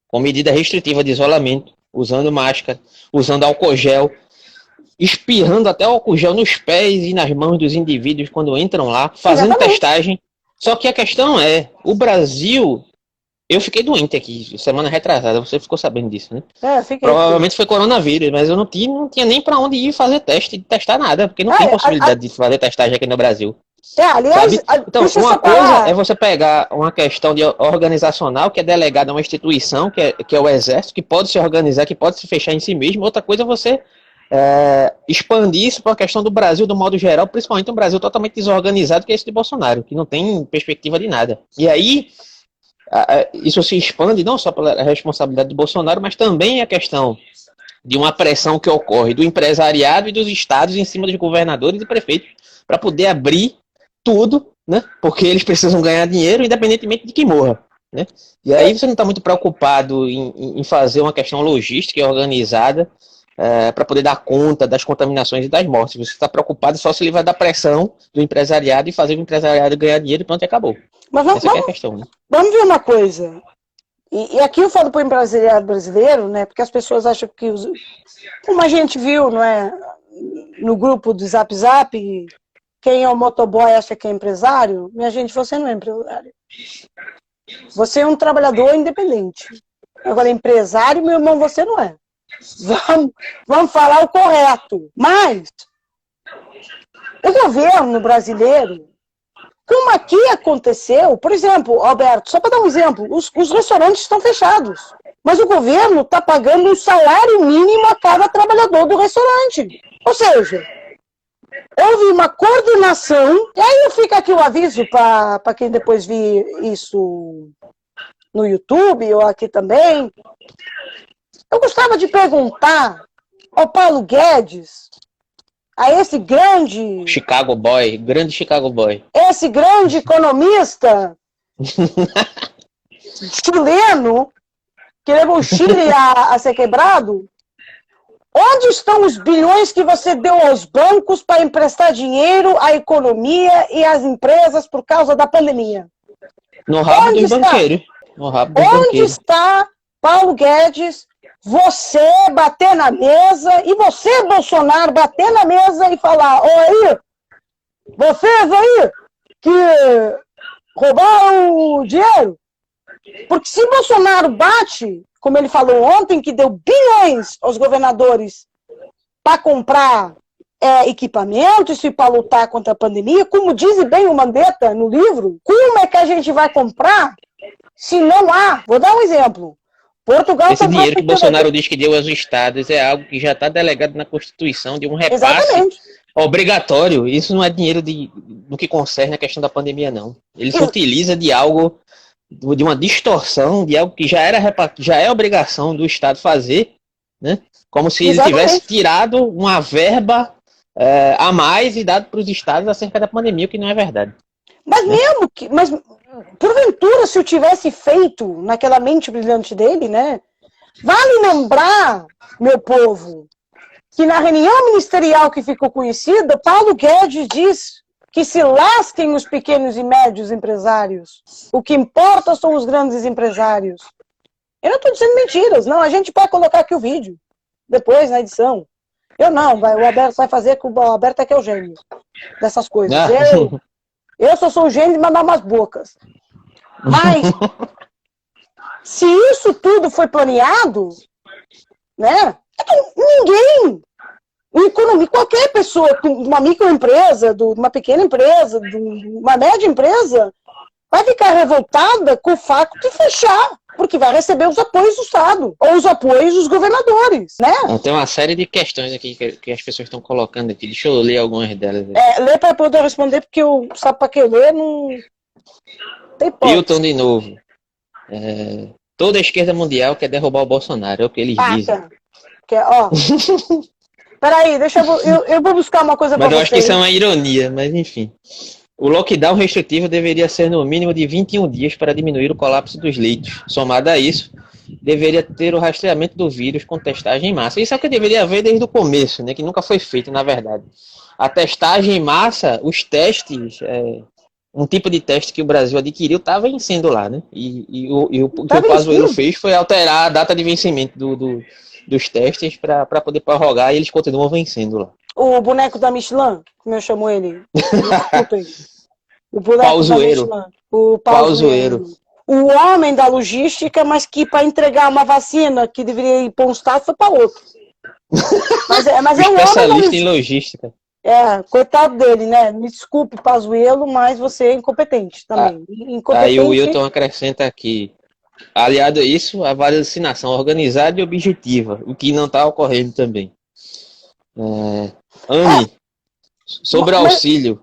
Com medida restritiva de isolamento, usando máscara, usando álcool gel, espirrando até álcool gel nos pés e nas mãos dos indivíduos quando entram lá, fazendo testagem. Só que a questão é, o Brasil... Eu fiquei doente aqui, semana retrasada, você ficou sabendo disso, né? Provavelmente foi coronavírus, mas eu não tinha nem pra onde ir fazer testar nada, porque não tem possibilidade de fazer testagem aqui no Brasil. Aliás, então, uma coisa é você pegar uma questão de organizacional, que é delegada a uma instituição, que é o Exército, que pode se organizar, que pode se fechar em si mesmo. Outra coisa é você expandir isso para a questão do Brasil, do modo geral, principalmente um Brasil totalmente desorganizado, que é esse de Bolsonaro, que não tem perspectiva de nada. E aí... isso se expande não só pela responsabilidade do Bolsonaro, mas também a questão de uma pressão que ocorre do empresariado e dos estados em cima dos governadores e prefeitos para poder abrir tudo, né? Porque eles precisam ganhar dinheiro independentemente de quem morra, né? E aí você não está muito preocupado em fazer uma questão logística e organizada para poder dar conta das contaminações e das mortes. Você está preocupado só se ele vai dar pressão do empresariado e fazer o empresariado ganhar dinheiro e pronto, acabou. Mas Essa é a questão, né? Vamos ver uma coisa. E aqui eu falo para o empresariado brasileiro, né? Porque as pessoas acham que, como a gente viu, não é, no grupo do Zap Zap, quem é o motoboy acha que é empresário. Minha gente, você não é empresário. Você é um trabalhador independente. Agora, empresário, meu irmão, você não é. Vamos falar o correto. Mas o governo brasileiro, como aqui aconteceu, por exemplo, Alberto, só para dar um exemplo, os restaurantes estão fechados, mas o governo está pagando um salário mínimo a cada trabalhador do restaurante. Ou seja, houve uma coordenação, e aí fica aqui o aviso para quem depois vir isso no YouTube ou aqui também. Eu gostava de perguntar ao Paulo Guedes, a esse grande Chicago Boy, esse grande economista chileno, que levou o Chile a ser quebrado, onde estão os bilhões que você deu aos bancos para emprestar dinheiro à economia e às empresas por causa da pandemia? No rabo dos banqueiros. Onde está, Paulo Guedes, você bater na mesa, e você, Bolsonaro, bater na mesa e falar: aí, vocês aí que roubaram o dinheiro? Porque se Bolsonaro bate, como ele falou ontem, que deu bilhões aos governadores para comprar equipamentos e para lutar contra a pandemia, como diz bem o Mandetta no livro, como é que a gente vai comprar se não há? Vou dar um exemplo. Portugal. Esse dinheiro que Bolsonaro diz que deu aos estados é algo que já está delegado na Constituição de um repasse obrigatório. Isso não é dinheiro do que concerne a questão da pandemia, não. Ele se utiliza de algo, de uma distorção, de algo que já é obrigação do Estado fazer, né? Como se ele tivesse tirado uma verba a mais e dado para os estados acerca da pandemia, o que não é verdade. Mas mesmo que... Mas, porventura, se eu tivesse feito naquela mente brilhante dele, né? Vale lembrar, meu povo, que na reunião ministerial que ficou conhecida, Paulo Guedes diz que se lasquem os pequenos e médios empresários. O que importa são os grandes empresários. Eu não estou dizendo mentiras, não. A gente pode colocar aqui o vídeo, depois, na edição. Eu não, o Alberto vai fazer, que o Alberto é que é o gênio dessas coisas. Eu só sou o gênio de mandar umas bocas. Mas, se isso tudo foi planeado, né? Ninguém, qualquer pessoa, uma microempresa, uma pequena empresa, uma média empresa, vai ficar revoltada com o fato de fechar, porque vai receber os apoios do Estado, ou os apoios dos governadores, né? Tem uma série de questões aqui que as pessoas estão colocando aqui. Deixa eu ler algumas delas. Lê para poder responder, porque sabe para que eu ler, não tem ponto. Hilton de novo. Toda a esquerda mundial quer derrubar o Bolsonaro, é o que eles dizem. Peraí, deixa eu vou buscar uma coisa para vocês. Mas eu acho que isso é uma ironia, mas enfim. O lockdown restritivo deveria ser no mínimo de 21 dias para diminuir o colapso dos leitos. Somado a isso, deveria ter o rastreamento do vírus com testagem em massa. Isso é o que deveria haver desde o começo, né? Que nunca foi feito, na verdade. A testagem em massa, os testes, um tipo de teste que o Brasil adquiriu estava vencendo lá, né? E o que o Pazuello fez foi alterar a data de vencimento dos testes para poder prorrogar, e eles continuam vencendo lá. O boneco da Michelin, como eu chamo ele? O boneco Pauzoeiro. da Michelin. O Pauzoeiro. O homem da logística, mas que para entregar uma vacina que deveria ir para um estado foi para outro. Mas é um especialista em logística. Coitado dele, né? Me desculpe, Pazuello, mas você é incompetente também. Aí o Wilton acrescenta aqui: aliado a isso, a vacinação organizada e objetiva, o que não está ocorrendo também. Anne, sobre o auxílio.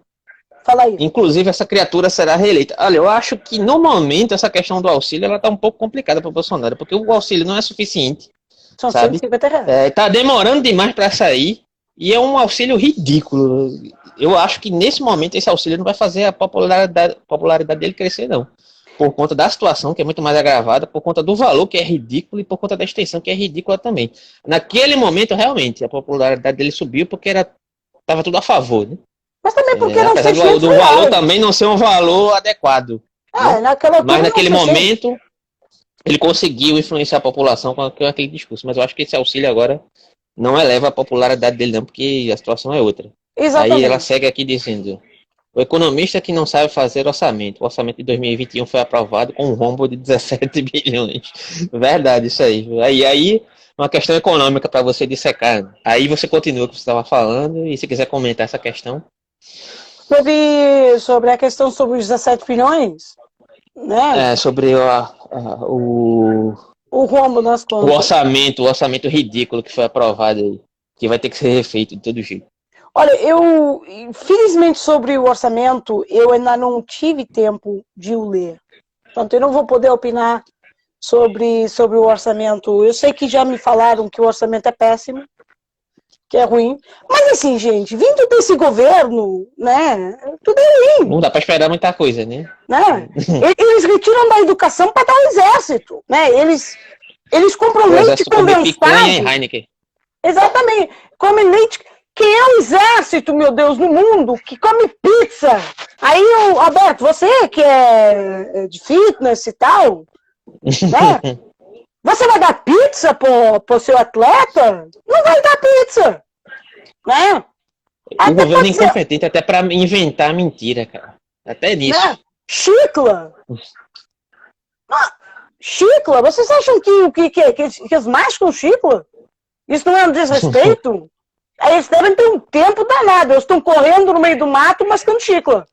Fala aí. Inclusive, essa criatura será reeleita. Olha, eu acho que no momento essa questão do auxílio ela está um pouco complicada para o Bolsonaro, porque o auxílio não é suficiente. São R$150. Está demorando demais para sair e é um auxílio ridículo. Eu acho que nesse momento esse auxílio não vai fazer a popularidade dele crescer, não. por conta da situação, que é muito mais agravada, por conta do valor, que é ridículo, e por conta da extensão, que é ridícula também. Naquele momento, realmente, a popularidade dele subiu porque estava tudo a favor, né? Mas também porque eram apesar 600 do reais. valor também não ser um valor adequado. Né? Mas naquele momento, ele conseguiu influenciar a população com aquele discurso. Mas eu acho que esse auxílio agora não eleva a popularidade dele, não, porque a situação é outra. Exatamente. Aí ela segue aqui dizendo: o economista que não sabe fazer orçamento. O orçamento de 2021 foi aprovado com um rombo de 17 bilhões. Verdade, isso aí. Aí uma questão econômica para você dissecar. Aí você continua o que você estava falando, e se quiser comentar essa questão. Sobre a questão sobre os 17 bilhões, né? Sobre o rombo nas contas. O orçamento ridículo que foi aprovado aí, que vai ter que ser refeito de todo jeito. Olha, felizmente sobre o orçamento, eu ainda não tive tempo de o ler. Portanto, eu não vou poder opinar sobre o orçamento. Eu sei que já me falaram que o orçamento é péssimo, que é ruim. Mas assim, gente, vindo desse governo, né, tudo é ruim. Não dá para esperar muita coisa, né? Eles retiram da educação para dar ao exército, né? Eles compram leite condensado. Exatamente. Comem leite. Quem é o exército, meu Deus, no mundo, que come pizza? Aí, Alberto, você que é de fitness e tal, né? Você vai dar pizza pro seu atleta? Não vai dar pizza, né? O governo é incompetente até para inventar mentira, cara. Até nisso. Né? Chicla. Chicla? Vocês acham que eles mascam chicla? Isso não é um desrespeito? Eles devem ter um tempo danado. Eles estão correndo no meio do mato mascando chicla.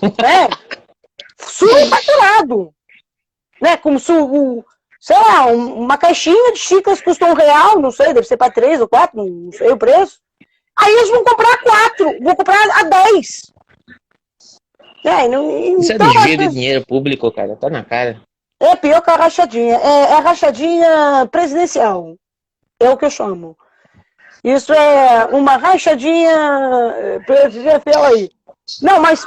Né? Superfaturado. Né? Como se, sei lá, uma caixinha de chiclas custa R$1, não sei, deve ser para 3 ou 4, não sei o preço. Aí eles vão comprar 4, vão comprar a 10. Isso então, é desvio de dinheiro público, cara, tá na cara. É pior que a rachadinha. É a rachadinha presidencial. É o que eu chamo. Isso é uma rachadinha presidencial aí. Não, mas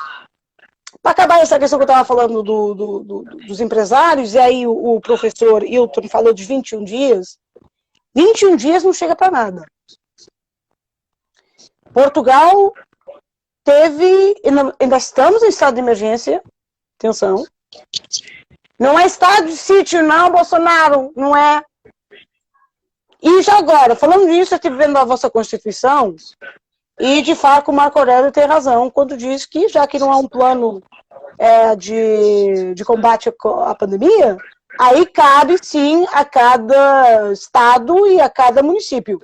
para acabar essa questão que eu estava falando dos empresários, e aí o professor Hilton falou de 21 dias. 21 dias não chega para nada. Portugal ainda estamos em estado de emergência. Atenção. Não é estado de sítio, não, Bolsonaro. Não é. E já agora, falando nisso, eu estive vendo a vossa Constituição, e de fato o Marco Aurélio tem razão quando diz que, já que não há um plano de combate à pandemia, aí cabe sim a cada estado e a cada município.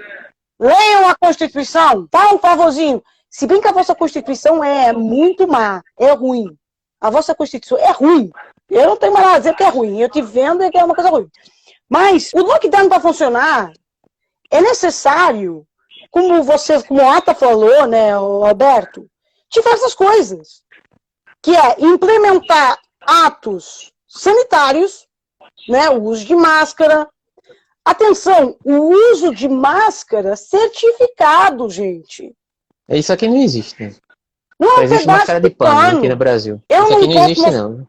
Leiam a Constituição, tá um favorzinho. Se bem que a vossa Constituição é muito má, é ruim. A vossa Constituição é ruim. Eu não tenho mais nada a dizer que é ruim. Eu te vendo e que é uma coisa ruim. Mas o lockdown para funcionar é necessário, como a Ata falou, né, Alberto, diversas coisas. Que é implementar atos sanitários, né, o uso de máscara. Atenção, o uso de máscara certificado, gente. Isso aqui não existe. Né? Não, só existe máscara de pano aqui no Brasil. Isso aqui não existe, não.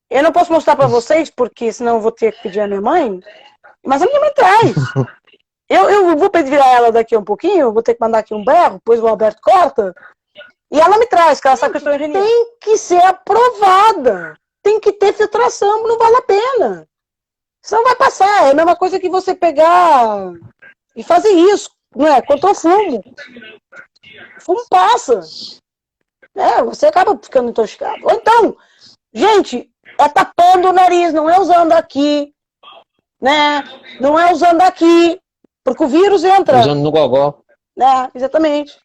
Eu não posso mostrar para vocês, porque senão eu vou ter que pedir a minha mãe. Mas a minha mãe traz. Eu vou pedir a ela daqui um pouquinho, vou ter que mandar aqui um berro, depois o Alberto corta. E ela me traz, que ela sabe que eu sou engenheira. Tem que ser aprovada. Tem que ter filtração, não vale a pena. Senão vai passar. É a mesma coisa que você pegar e fazer isso, não é? Contra o fumo. O fumo passa. Você acaba ficando intoxicado. Ou então, gente, é tapando o nariz, não é usando aqui, né? Não é usando aqui, porque o vírus entra. Usando no gogó. Exatamente.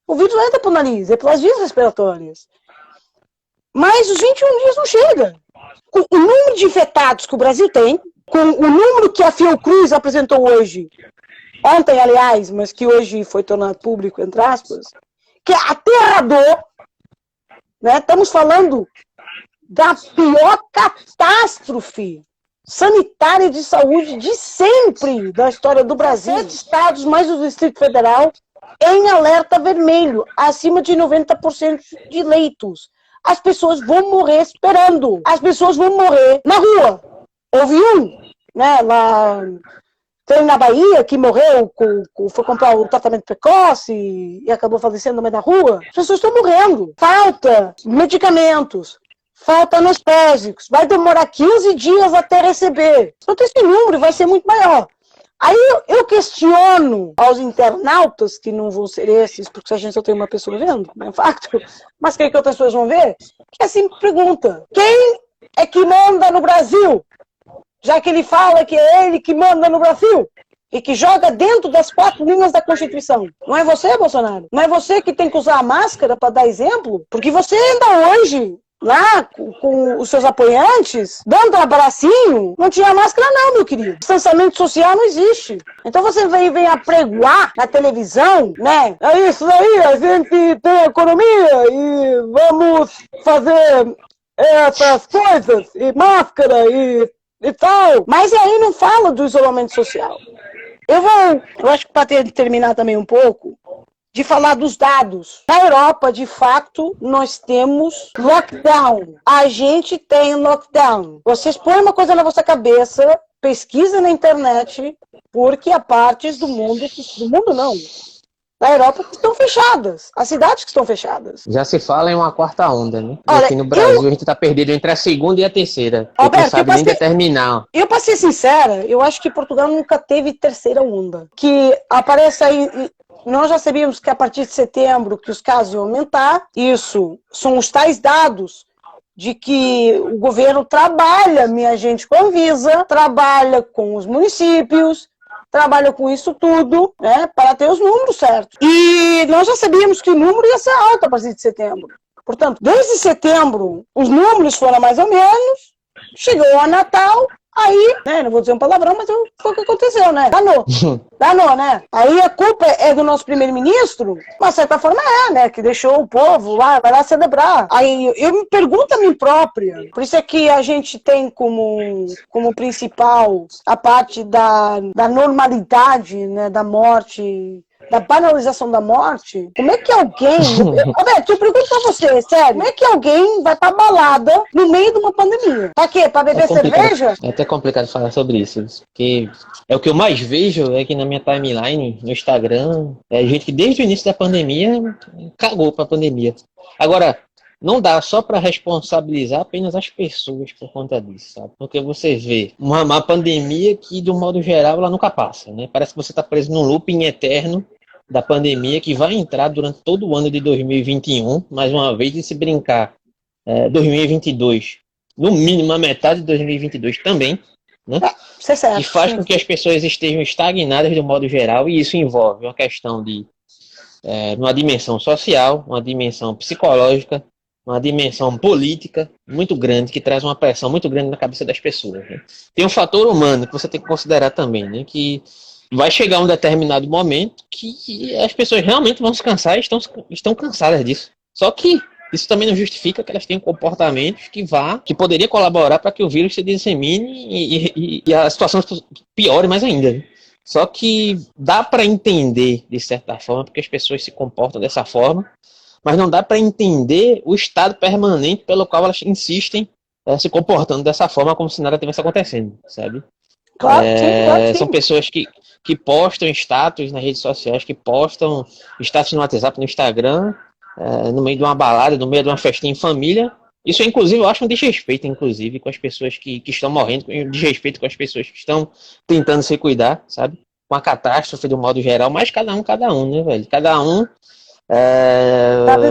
O vírus entra pro nariz, é pelas vias respiratórias. Mas os 21 dias não chega. Com o número de infectados que o Brasil tem, com o número que a Fiocruz apresentou hoje, ontem, aliás, mas que hoje foi tornado público, entre aspas, que é aterrador, né? Estamos falando da pior catástrofe sanitária de saúde de sempre da história do Brasil. 7 estados, mais o Distrito Federal, em alerta vermelho, acima de 90% de leitos. as pessoas vão morrer esperando. As pessoas vão morrer na rua. Houve né, lá... Tem na Bahia que morreu, foi comprar o tratamento precoce e acabou falecendo no meio da rua. As pessoas estão morrendo. Falta medicamentos, falta anestésicos. Vai demorar 15 dias até receber. Então esse número vai ser muito maior. Aí eu questiono aos internautas, que não vão ser esses, porque a gente só tem uma pessoa vendo, não é facto, mas que outras pessoas vão ver, que assim pergunta, quem é que manda no Brasil? Já que ele fala que é ele que manda no Brasil e que joga dentro das 4 linhas da Constituição. Não é você, Bolsonaro? Não é você que tem que usar a máscara para dar exemplo? Porque você ainda hoje, lá com os seus apoiantes, dando abracinho, não tinha máscara não, meu querido. Distanciamento social não existe. Então você vem apregoar na televisão, né? É isso aí, a gente tem economia e vamos fazer essas coisas, e máscara e tal, mas aí não fala do isolamento social. Eu acho que para terminar também um pouco, de falar dos dados. Na Europa, de fato, nós temos lockdown. A gente tem lockdown. Vocês põem uma coisa na vossa cabeça, pesquisa na internet, porque há partes do mundo não, da Europa que estão fechadas, as cidades que estão fechadas. Já se fala em uma quarta onda, né? Olha, aqui no Brasil a gente está perdido entre a segunda e a terceira. Alberto, não sabe nem determinar. Eu, para ser sincera, eu acho que Portugal nunca teve terceira onda. Que aparece aí... Nós já sabíamos que a partir de setembro que os casos iam aumentar. Isso são os tais dados de que o governo trabalha, minha gente, com a Anvisa, trabalha com os municípios, trabalha com isso tudo, né, para ter os números certos. E nós já sabíamos que o número ia ser alto a partir de setembro. Portanto, desde setembro, os números foram mais ou menos, chegou a Natal, aí, né, não vou dizer um palavrão, mas foi o que aconteceu, né? Danou, né? Aí a culpa é do nosso primeiro-ministro, mas de certa forma né, que deixou o povo lá, vai lá celebrar. Aí eu me pergunto a mim própria, por isso é que a gente tem como principal a parte da normalidade, né, da morte, da banalização da morte. Como é que alguém... Roberto, eu pergunto pra você, sério, como é que alguém vai pra balada no meio de uma pandemia? Pra quê? Pra beber cerveja? É até complicado falar sobre isso, porque é o que eu mais vejo é que na minha timeline, no Instagram, é gente que desde o início da pandemia cagou pra pandemia. Agora, não dá só para responsabilizar apenas as pessoas por conta disso, sabe? Porque você vê uma pandemia que, do modo geral, ela nunca passa, né? Parece que você está preso num looping eterno da pandemia que vai entrar durante todo o ano de 2021, mais uma vez, e se brincar 2022, no mínimo a metade de 2022 também, né? Isso é certo, que faz com que as pessoas estejam estagnadas do modo geral, e isso envolve uma questão de uma dimensão social, uma dimensão psicológica, uma dimensão política muito grande, que traz uma pressão muito grande na cabeça das pessoas, né? Tem um fator humano que você tem que considerar também, né? Que vai chegar um determinado momento que as pessoas realmente vão se cansar e estão cansadas disso. Só que isso também não justifica que elas tenham comportamentos que poderia colaborar para que o vírus se dissemine e a situação piore mais ainda, né? Só que dá para entender, de certa forma, porque as pessoas se comportam dessa forma, mas não dá para entender o estado permanente pelo qual elas insistem se comportando dessa forma, como se nada tivesse acontecendo, sabe? Claro, sim. São pessoas que postam status nas redes sociais, que postam status no WhatsApp, no Instagram, no meio de uma balada, no meio de uma festinha em família. Isso, inclusive, eu acho um desrespeito, inclusive, com as pessoas que estão morrendo, um desrespeito com as pessoas que estão tentando se cuidar, sabe? Com a catástrofe do modo geral, mas cada um, né, velho? Cada um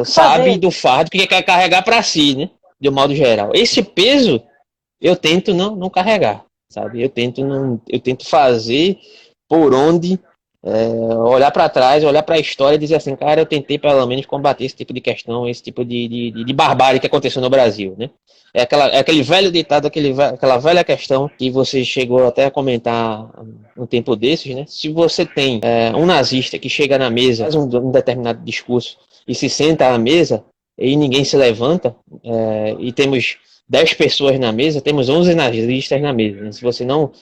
sabe do fardo que quer carregar para si, né? De um modo geral. Esse peso eu tento não carregar, sabe? Eu tento fazer por onde olhar para trás, olhar para a história e dizer assim, cara, eu tentei pelo menos combater esse tipo de questão, esse tipo de barbárie que aconteceu no Brasil, né? É aquele velho ditado, aquela velha questão que você chegou até a comentar um tempo desses, né? Se você tem um nazista que chega na mesa, faz um determinado discurso e se senta à mesa e ninguém se levanta, e temos 10 pessoas na mesa, temos 11 nazistas na mesa, né? Se você não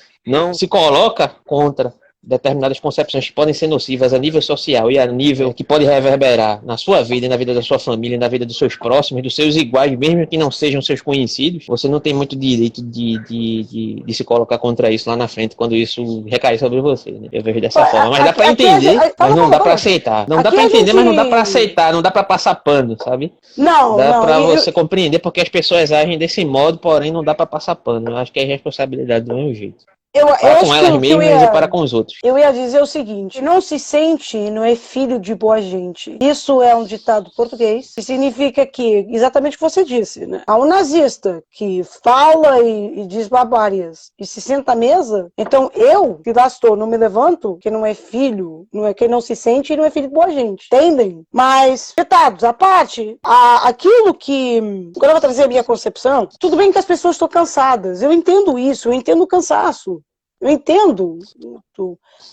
se coloca contra determinadas concepções que podem ser nocivas a nível social e a nível que pode reverberar na sua vida e na vida da sua família, na vida dos seus próximos, dos seus iguais, mesmo que não sejam seus conhecidos, você não tem muito direito de se colocar contra isso lá na frente, quando isso recair sobre você, né? Eu vejo dessa forma. Mas dá pra entender, mas não dá pra aceitar. Não dá pra entender, mas não dá pra aceitar, não dá pra passar pano, sabe? Dá pra você compreender porque as pessoas agem desse modo, porém não dá pra passar pano. Eu acho que é responsabilidade do mesmo jeito. Para com elas mesmas e para com os outros. Eu ia dizer o seguinte: não se sente, não é filho de boa gente. Isso é um ditado português, que significa que, exatamente o que você disse, né? Há um nazista que fala e diz barbárias e se senta à mesa, então eu, que lá estou, não me levanto, que não é filho, não é quem não se sente, não é filho de boa gente. Entendem? Mas, ditados à parte, aquilo que... Quando eu vou trazer a minha concepção, tudo bem que as pessoas estão cansadas, eu entendo isso, eu entendo o cansaço. Eu entendo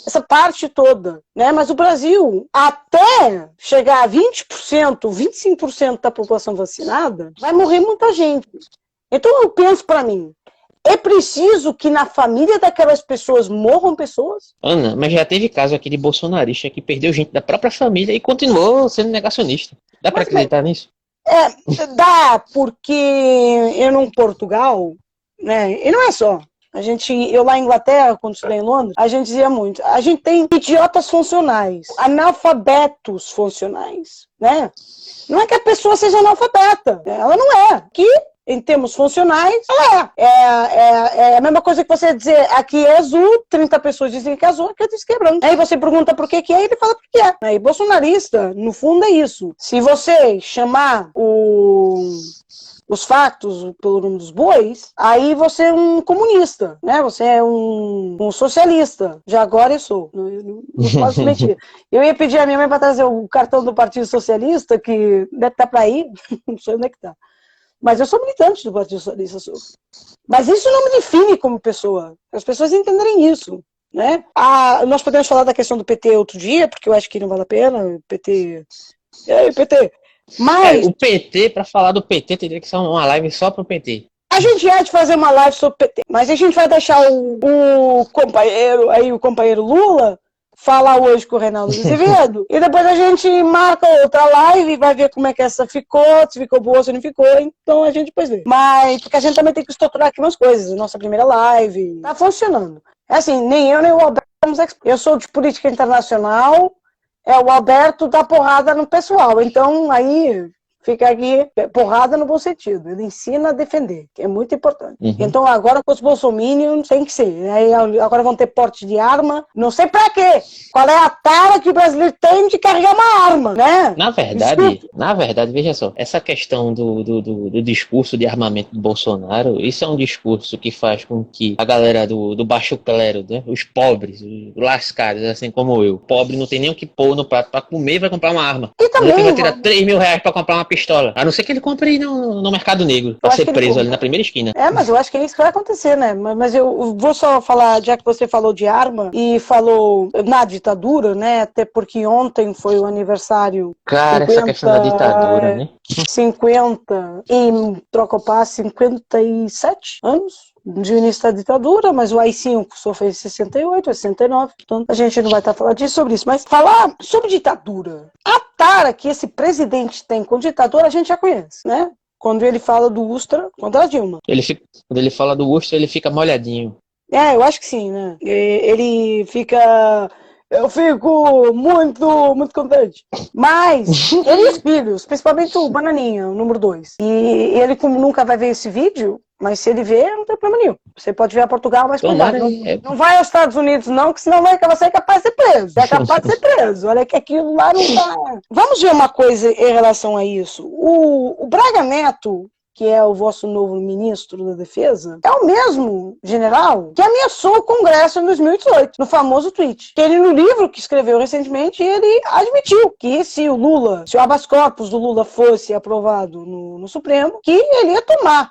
essa parte toda, né? Mas o Brasil, até chegar a 20%, 25% da população vacinada, vai morrer muita gente. Então eu penso para mim, é preciso que na família daquelas pessoas morram pessoas? Ana, mas já teve caso aqui de bolsonarista que perdeu gente da própria família e continuou sendo negacionista. Dá para acreditar nisso? Dá, porque eu em Portugal, né? E não é só. Eu lá em Inglaterra, quando estudei em Londres, a gente dizia muito, a gente tem idiotas funcionais, analfabetos funcionais, né? Não é que a pessoa seja analfabeta, ela não é. Que, em termos funcionais, ela é. É a mesma coisa que você dizer, aqui é azul, 30 pessoas dizem que é azul, aqui eu disse que é branco. Aí você pergunta por que é, ele fala por que é. Aí bolsonarista, no fundo, é isso. Se você chamar os fatos pelo nome dos bois, aí você é um comunista, né? Você é um socialista. Já agora eu sou. Não posso mentir. Eu ia pedir a minha mãe para trazer o cartão do Partido Socialista, que deve estar para aí, não sei onde é que está. Mas eu sou militante do Partido Socialista. Mas isso não me define como pessoa. As pessoas entenderem isso, né? Nós podemos falar da questão do PT outro dia, porque eu acho que não vale a pena. O PT... E aí, PT? Mas o PT, para falar do PT, teria que ser uma live só pro PT. A gente há de fazer uma live sobre o PT, mas a gente vai deixar o companheiro Lula falar hoje com o Reinaldo Azevedo e depois a gente marca outra live e vai ver como é que essa ficou, se ficou boa, se não ficou, então a gente depois vê. Mas porque a gente também tem que estruturar aqui umas coisas, nossa primeira live tá funcionando. É assim, nem eu nem o Alberto somos expertos. Eu sou de política internacional, o Alberto dá porrada no pessoal, então aí fica aqui porrada no bom sentido, ele ensina a defender, que é muito importante. Então agora com os bolsominions tem que ser, aí agora vão ter porte de arma, não sei pra quê, qual é a tara que o brasileiro tem de carregar uma arma, né? Na verdade, veja só, essa questão do discurso de armamento do Bolsonaro, isso é um discurso que faz com que a galera do baixo clero, né, os pobres, os lascados, assim como eu, pobre não tem nem o que pôr no prato pra comer, vai comprar uma arma. E também vai tirar R$3.000 pra comprar uma pistola, a não ser que ele compre no mercado negro, pra ser preso ali na primeira esquina. Mas eu acho que é isso que vai acontecer, né? Mas eu vou só falar, já que você falou de arma e falou na ditadura, né? Até porque ontem foi o aniversário. Cara, 50, essa questão da ditadura, né? 50 e troca o passe, 57 anos de início da ditadura, mas o AI-5 só fez 68, 69, portanto a gente não vai estar falando sobre isso, mas falar sobre ditadura, a tara que esse presidente tem com ditadura a gente já conhece, né? Quando ele fala do Ustra contra a Dilma. Quando ele fala do Ustra, ele fica molhadinho. Eu acho que sim, né? Ele fica... Eu fico muito, muito contente. Mas ele e os filhos, principalmente o Bananinha, o número 2. E ele, como nunca vai ver esse vídeo, mas se ele ver, não tem problema nenhum. Você pode vir a Portugal, mas cuidado. Não vai aos Estados Unidos, não, que senão você é capaz de ser preso. É capaz de ser preso. Olha que aquilo lá não tá. Vamos ver uma coisa em relação a isso. O Braga Neto, que é o vosso novo ministro da Defesa, é o mesmo general que ameaçou o Congresso em 2018, no famoso tweet. Ele, no livro que escreveu recentemente, ele admitiu que se o habeas corpus do Lula fosse aprovado no Supremo, que ele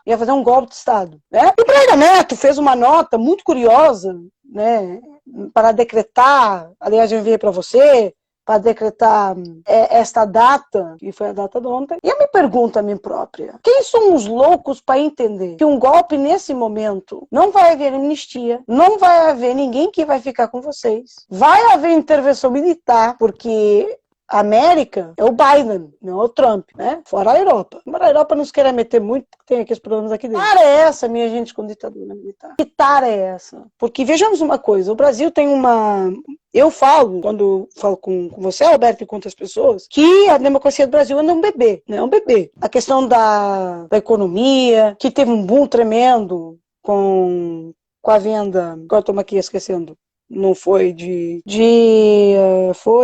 ia fazer um golpe de Estado. Né? E o Braga Neto fez uma nota muito curiosa, né, para decretar, aliás, eu enviei para você, para decretar esta data, que foi a data de ontem. E eu me pergunto a mim própria, quem são os loucos para entender que um golpe nesse momento não vai haver amnistia, não vai haver ninguém que vai ficar com vocês, vai haver intervenção militar, porque a América é o Biden, não é o Trump, né? Fora a Europa. Embora a Europa não se queira meter muito, porque tem aqui os problemas aqui dentro. Que tara é essa, minha gente, com ditadura militar? Que tara é essa? Porque vejamos uma coisa, o Brasil tem uma... Eu falo, quando falo com você, Alberto, e com outras pessoas, que a democracia do Brasil é um bebê, né? É um bebê. A questão da economia, que teve um boom tremendo com a venda... Agora estamos aqui esquecendo. Não foi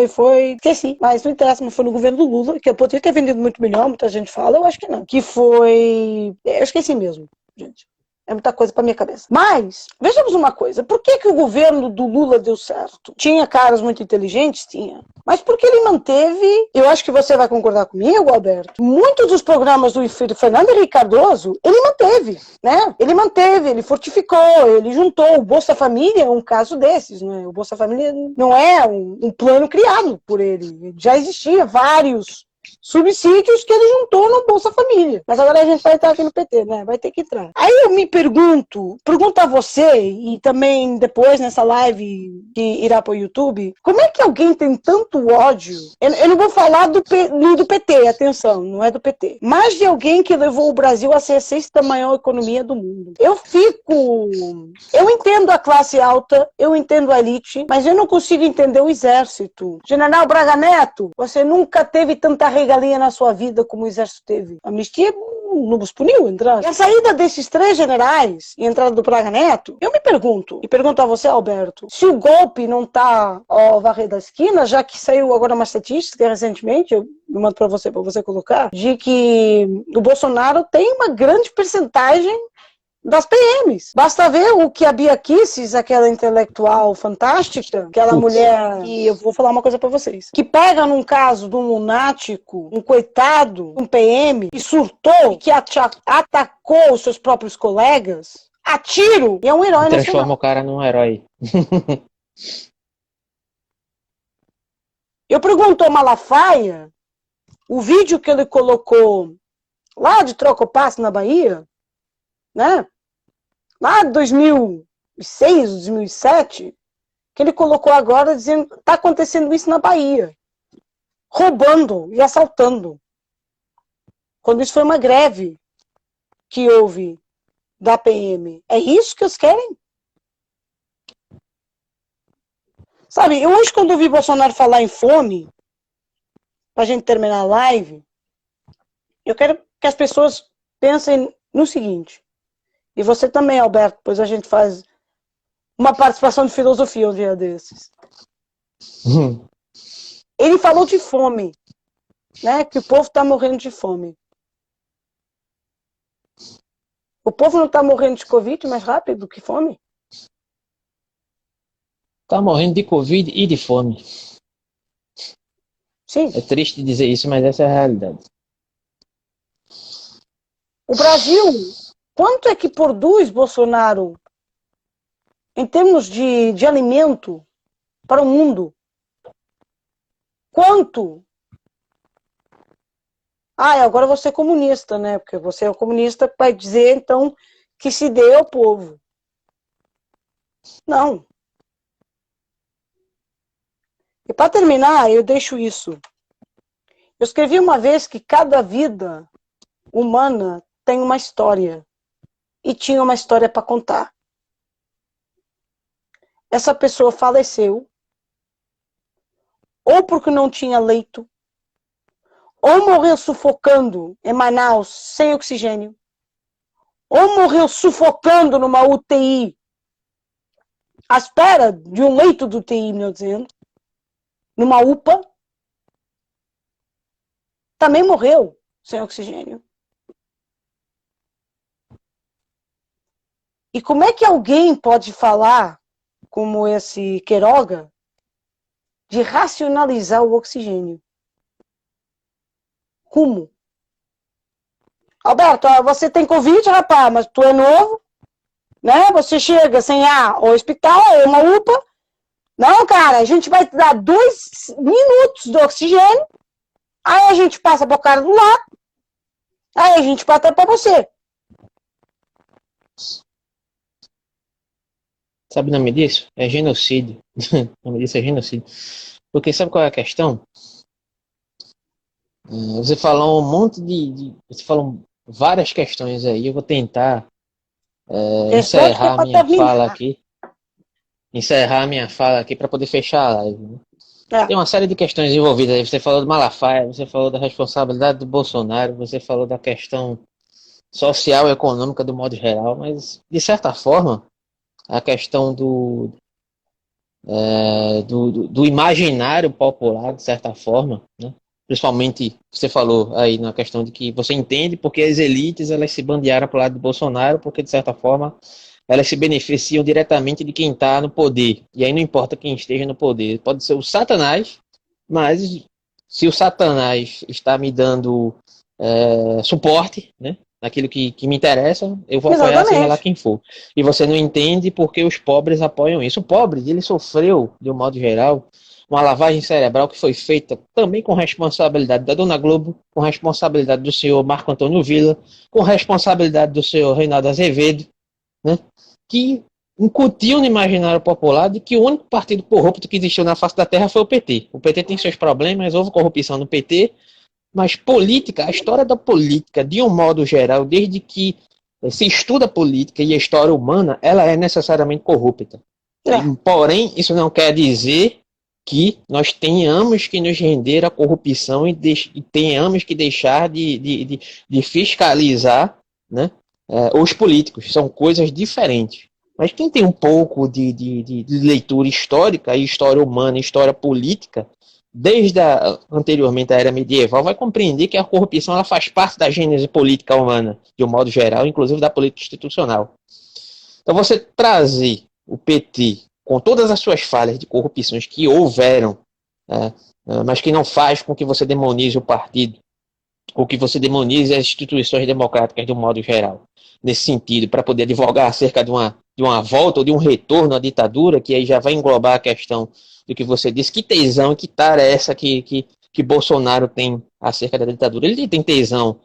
foi, esqueci, mas não interessa, mas foi no governo do Lula, que eu poderia ter vendido muito melhor, muita gente fala, eu acho que não, que foi, eu esqueci mesmo, gente. É muita coisa para minha cabeça. Mas, vejamos uma coisa. Por que o governo do Lula deu certo? Tinha caras muito inteligentes? Tinha. Mas porque ele manteve, eu acho que você vai concordar comigo, Alberto, muitos dos programas do Fernando Henrique Cardoso, ele manteve, né? Ele manteve, ele fortificou, ele juntou. O Bolsa Família é um caso desses, né? O Bolsa Família não é um plano criado por ele. Já existia vários subsídios que ele juntou no Bolsa Família. Mas agora a gente vai entrar aqui no PT, né? Vai ter que entrar. Aí eu me pergunto a você, e também depois nessa live que irá para o YouTube, como é que alguém tem tanto ódio? Eu não vou falar do PT, atenção, não é do PT. Mas de alguém que levou o Brasil a ser a sexta maior economia do mundo. Eu entendo a classe alta, eu entendo a elite, mas eu não consigo entender o exército. General Braga Neto, você nunca teve tanta regalia na sua vida como o exército teve. A amnistia não nos puniu, entrar. E a saída desses 3 generais e a entrada do Braga Neto, eu me pergunto, e pergunto a você, Alberto, se o golpe não está ao varrer da esquina, já que saiu agora uma estatística recentemente, eu mando para você colocar, de que o Bolsonaro tem uma grande percentagem das PMs. Basta ver o que a Bia Kicis, aquela intelectual fantástica, aquela mulher, e eu vou falar uma coisa pra vocês, que pega num caso de um lunático, um coitado, um PM, e surtou, que atacou os seus próprios colegas, a tiro, e é um herói nacional. Transforma o cara num herói. Eu pergunto ao Malafaia, o vídeo que ele colocou lá de Troca o Passe na Bahia, né? Lá de 2006, 2007, que ele colocou agora dizendo que está acontecendo isso na Bahia, roubando e assaltando. Quando isso foi uma greve que houve da PM. É isso que eles querem? Sabe, eu hoje quando eu vi Bolsonaro falar em fome, pra gente terminar a live, eu quero que as pessoas pensem no seguinte. E você também, Alberto, depois a gente faz uma participação de filosofia um dia desses. Ele falou de fome, né? Que o povo está morrendo de fome. O povo não está morrendo de Covid mais rápido do que fome? Tá morrendo de Covid e de fome. Sim. É triste dizer isso, mas essa é a realidade. O Brasil, quanto é que produz, Bolsonaro, em termos de alimento para o mundo? Quanto? Ah, agora você é comunista, né? Porque você é comunista para dizer, então, que se dê ao povo. Não. E para terminar, eu deixo isso. Eu escrevi uma vez que cada vida humana tem uma história. E tinha uma história para contar. Essa pessoa faleceu, ou porque não tinha leito, ou morreu sufocando em Manaus sem oxigênio, ou morreu sufocando numa UTI, à espera de um leito do UTI, melhor dizendo, numa UPA, também morreu sem oxigênio. E como é que alguém pode falar, como esse Queiroga, de racionalizar o oxigênio? Como? Alberto, você tem Covid, rapaz, mas tu é novo, né? Você chega sem ar ao hospital, é uma UPA, Não, cara, a gente vai te dar 2 minutos do oxigênio, aí a gente passa pro cara do lado, aí a gente passa pra você. Sabe o nome disso? É genocídio. O nome disso é genocídio. Porque sabe qual é a questão? Você falou um monte Você falou várias questões aí. Eu vou tentar encerrar minha fala aqui. Encerrar minha fala aqui para poder fechar a live. Né? Tem uma série de questões envolvidas aí. Você falou do Malafaia, você falou da responsabilidade do Bolsonaro, você falou da questão social e econômica do modo geral, mas de certa forma a questão do imaginário popular, de certa forma, né? Principalmente, você falou aí na questão de que você entende porque as elites elas se bandearam para o lado do Bolsonaro, porque de certa forma elas se beneficiam diretamente de quem está no poder. E aí não importa quem esteja no poder. Pode ser o Satanás, mas se o Satanás está me dando suporte, né? Naquilo que me interessa, eu vou apoiar seja lá quem for. E você não entende porque os pobres apoiam isso. O pobre, ele sofreu, de um modo geral, uma lavagem cerebral que foi feita também com responsabilidade da Dona Globo, com responsabilidade do senhor Marco Antônio Villa, com responsabilidade do senhor Reinaldo Azevedo, né? Que incutiu no imaginário popular de que o único partido corrupto que existiu na face da terra foi o PT. O PT tem seus problemas, houve corrupção no PT, mas política, a história da política, de um modo geral, desde que se estuda política e a história humana, ela é necessariamente corrupta. Porém, isso não quer dizer que nós tenhamos que nos render à corrupção e tenhamos que deixar de fiscalizar, né, os políticos. São coisas diferentes. Mas quem tem um pouco de leitura histórica, e história humana, e história política, desde anteriormente à era medieval, vai compreender que a corrupção ela faz parte da gênese política humana, de um modo geral, inclusive da política institucional. Então você trazer o PT, com todas as suas falhas de corrupções que houveram, mas que não faz com que você demonize o partido, ou que você demonize as instituições democráticas de um modo geral, nesse sentido, para poder advogar acerca de uma volta ou de um retorno à ditadura, que aí já vai englobar a questão do que você disse, que tesão, que tara é essa que Bolsonaro tem acerca da ditadura. Ele tem tesão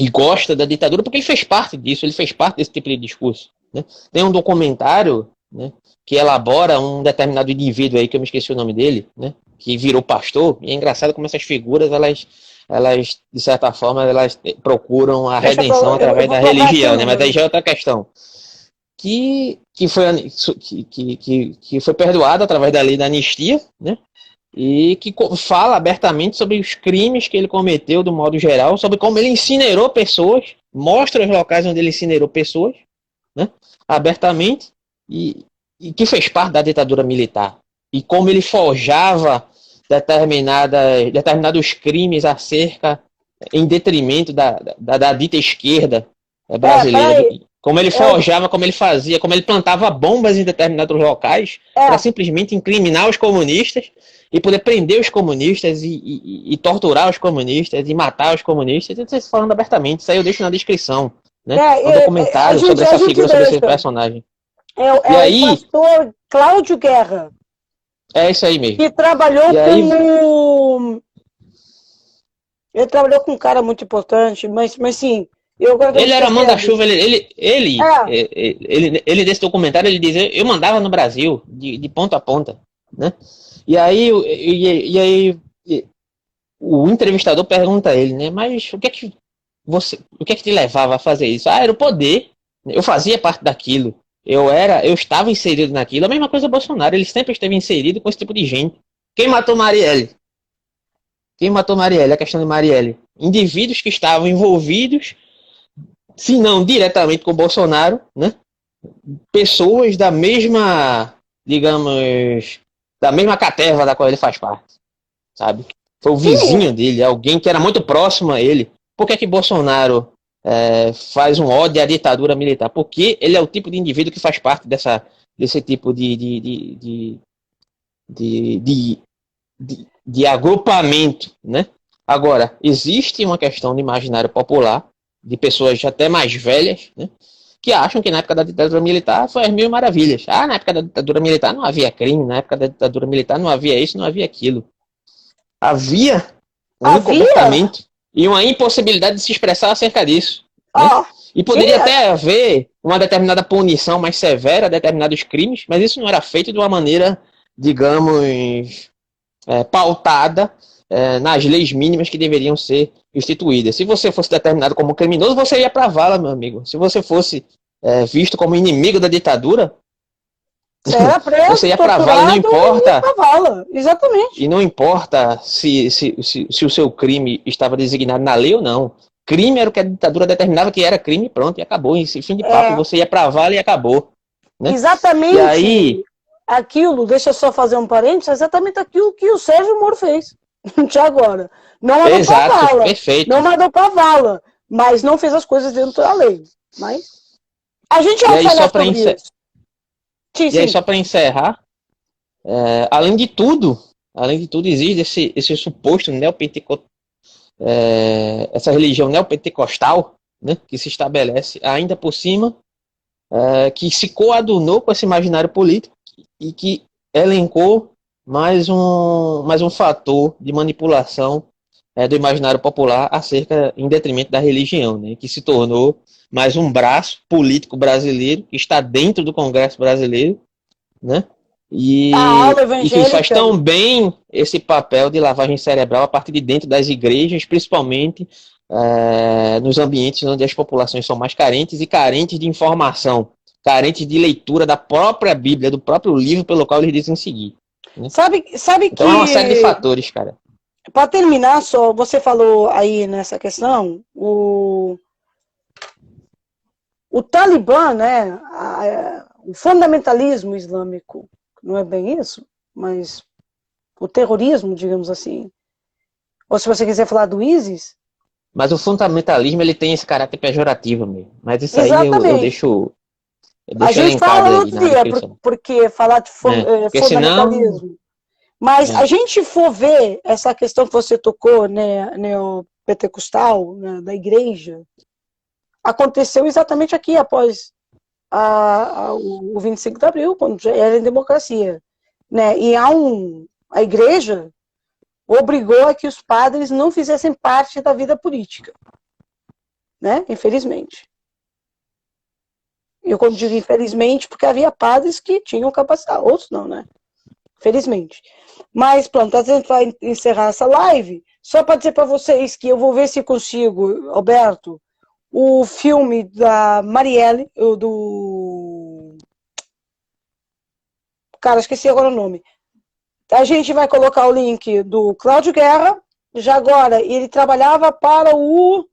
e gosta da ditadura porque ele fez parte disso, ele fez parte desse tipo de discurso. Né? Tem um documentário, né, que elabora um determinado indivíduo aí, que eu me esqueci o nome dele, né, que virou pastor, e é engraçado como essas figuras, elas de certa forma, elas procuram a redenção através da religião, né, mas aí já é outra questão. Que foi perdoado através da lei da anistia, né? E que fala abertamente sobre os crimes que ele cometeu, do modo geral, sobre como ele incinerou pessoas, mostra os locais onde ele incinerou pessoas, né? Abertamente, e que fez parte da ditadura militar. E como ele forjava determinados crimes acerca, em detrimento da dita esquerda brasileira. Como ele forjava, como ele fazia, como ele plantava bombas em determinados locais para simplesmente incriminar os comunistas e poder prender os comunistas e torturar os comunistas e matar os comunistas. Eu estou falando abertamente, isso aí eu deixo na descrição. Né? Um documentário sobre essa figura, sobre esse personagem. O pastor Cláudio Guerra. É isso aí mesmo. Que trabalhou Ele trabalhou com um cara muito importante, mas sim... Ele era manda-chuva, ele desse documentário, ele diz, eu mandava no Brasil, de ponta a ponta, né? E aí o entrevistador pergunta a ele, né? Mas o que é que te levava a fazer isso? Era o poder, eu fazia parte daquilo, eu estava inserido naquilo. A mesma coisa do Bolsonaro, ele sempre esteve inserido com esse tipo de gente. Quem matou Marielle? A questão de Marielle. Indivíduos que estavam envolvidos, se não diretamente com o Bolsonaro, né? Pessoas da mesma, digamos, da mesma caterva da qual ele faz parte, sabe? Foi o vizinho dele, alguém que era muito próximo a ele. Por que Bolsonaro faz um ódio à ditadura militar? Porque ele é o tipo de indivíduo que faz parte desse tipo de agrupamento, né? Agora, existe uma questão de imaginário popular, de pessoas até mais velhas, né, que acham que na época da ditadura militar foi as mil maravilhas. Ah, na época da ditadura militar não havia crime, na época da ditadura militar não havia isso, não havia aquilo. Havia um comportamento e uma impossibilidade de se expressar acerca disso. Né? E poderia até haver uma determinada punição mais severa a determinados crimes, mas isso não era feito de uma maneira, digamos, pautada nas leis mínimas que deveriam ser instituídas. Se você fosse determinado como criminoso, você ia para a vala, meu amigo. Se você fosse visto como inimigo da ditadura, você ia para a vala, não importa. Exatamente. E não importa se o seu crime estava designado na lei ou não. Crime era o que a ditadura determinava que era crime, pronto, e acabou. Esse fim de papo, você ia para a vala e acabou. Né? Exatamente. E aí, aquilo, deixa eu só fazer um parênteses, exatamente aquilo que o Sérgio Moro fez. De agora. Não mandou para a vala. Perfeito. Não mandou para a vala, mas não fez as coisas dentro da lei. Mas a gente vai falar sobre isso. E aí, só para encerrar, além de tudo, existe esse suposto essa religião neopentecostal, né, que se estabelece ainda por cima, que se coadunou com esse imaginário político e que elencou mais um fator de manipulação do imaginário popular em detrimento da religião, né, que se tornou mais um braço político brasileiro que está dentro do Congresso brasileiro, né, e que faz tão bem esse papel de lavagem cerebral a partir de dentro das igrejas, principalmente nos ambientes onde as populações são mais carentes e carentes de informação, carentes de leitura da própria Bíblia, do próprio livro pelo qual eles dizem seguir. Né? Sabe então que... é uma série de fatores, cara. Para terminar, só você falou aí nessa questão, o Talibã, né, o fundamentalismo islâmico, não é bem isso, mas o terrorismo, digamos assim, ou se você quiser falar do ISIS... Mas o fundamentalismo, ele tem esse caráter pejorativo mesmo, mas isso aí eu deixo a gente fala no outro dia, porque falar de fundamentalismo... Senão... Mas a gente for ver essa questão que você tocou, né, neopentecostal, né, da igreja, aconteceu exatamente aqui após o 25 de abril, quando já era em democracia. Né? E a igreja obrigou a que os padres não fizessem parte da vida política. Né? Infelizmente. Eu quando digo infelizmente, porque havia padres que tinham capacidade, outros não, né? Felizmente. Mas pronto, a gente vai encerrar essa live, só para dizer para vocês que eu vou ver se consigo, Alberto, o filme da Marielle, cara, esqueci agora o nome. A gente vai colocar o link do Cláudio Guerra, já agora, ele trabalhava para o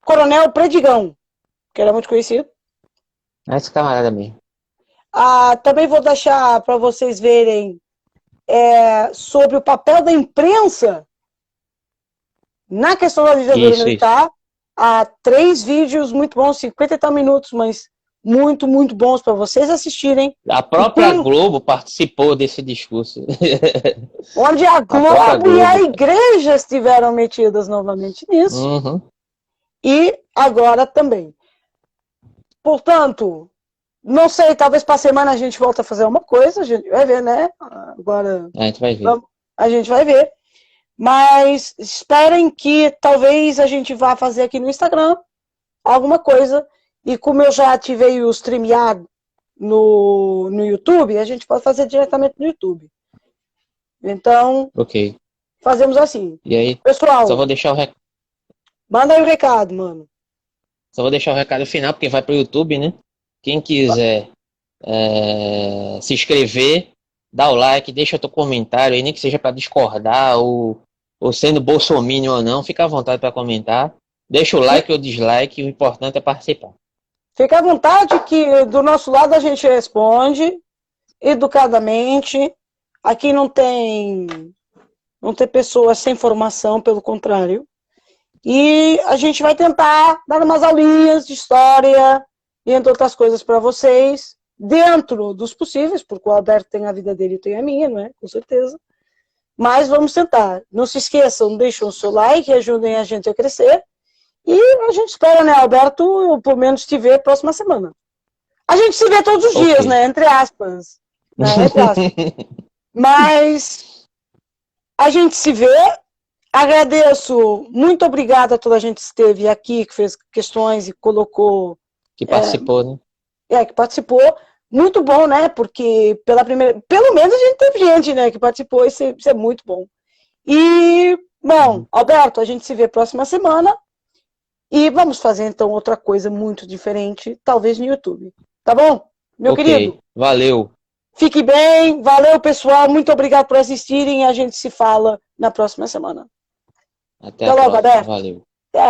Coronel Predigão, que era muito conhecido. Esse camarada mesmo. Também vou deixar para vocês verem sobre o papel da imprensa na questão da ditadura militar. Há 3 vídeos muito bons, 50 e tal minutos, mas muito, muito bons para vocês assistirem. A própria Globo participou desse discurso. Onde a Globo e a igreja estiveram metidas novamente nisso. Uhum. E agora também. Portanto, não sei, talvez para a semana a gente volta a fazer uma coisa, a gente vai ver, né? Agora a gente vai ver. A gente vai ver. Mas esperem que talvez a gente vá fazer aqui no Instagram alguma coisa. E como eu já ativei o StreamYard no YouTube, a gente pode fazer diretamente no YouTube. Então, fazemos assim. E aí, pessoal, só vou deixar o recado. Manda aí o recado, mano. Só vou deixar o recado final, porque vai pro YouTube, né? Quem quiser se inscrever, dá o like, deixa o teu comentário aí, nem que seja para discordar ou sendo bolsominion ou não, fica à vontade para comentar. Deixa o like ou dislike, o importante é participar. Fica à vontade que do nosso lado a gente responde educadamente. Aqui não tem pessoas sem formação, pelo contrário. E a gente vai tentar dar umas aulinhas de história e entre outras coisas para vocês, dentro dos possíveis, porque o Alberto tem a vida dele e tem a minha, não é? Com certeza. Mas vamos tentar. Não se esqueçam, deixem o seu like, ajudem a gente a crescer. E a gente espera, né, Alberto, pelo menos te ver próxima semana. A gente se vê todos os dias, né? Entre aspas. Né, entre aspas. Mas a gente se vê. Agradeço. Muito obrigada a toda a gente que esteve aqui, que fez questões e colocou. Que participou, né? Que participou. Muito bom, né? Porque pelo menos a gente teve gente, né, que participou. Isso é muito bom. E, bom, Alberto, a gente se vê próxima semana. E vamos fazer, então, outra coisa muito diferente, talvez no YouTube. Tá bom? Meu querido? Valeu. Fique bem. Valeu, pessoal. Muito obrigado por assistirem. A gente se fala na próxima semana. Até a próxima. Valeu. Até a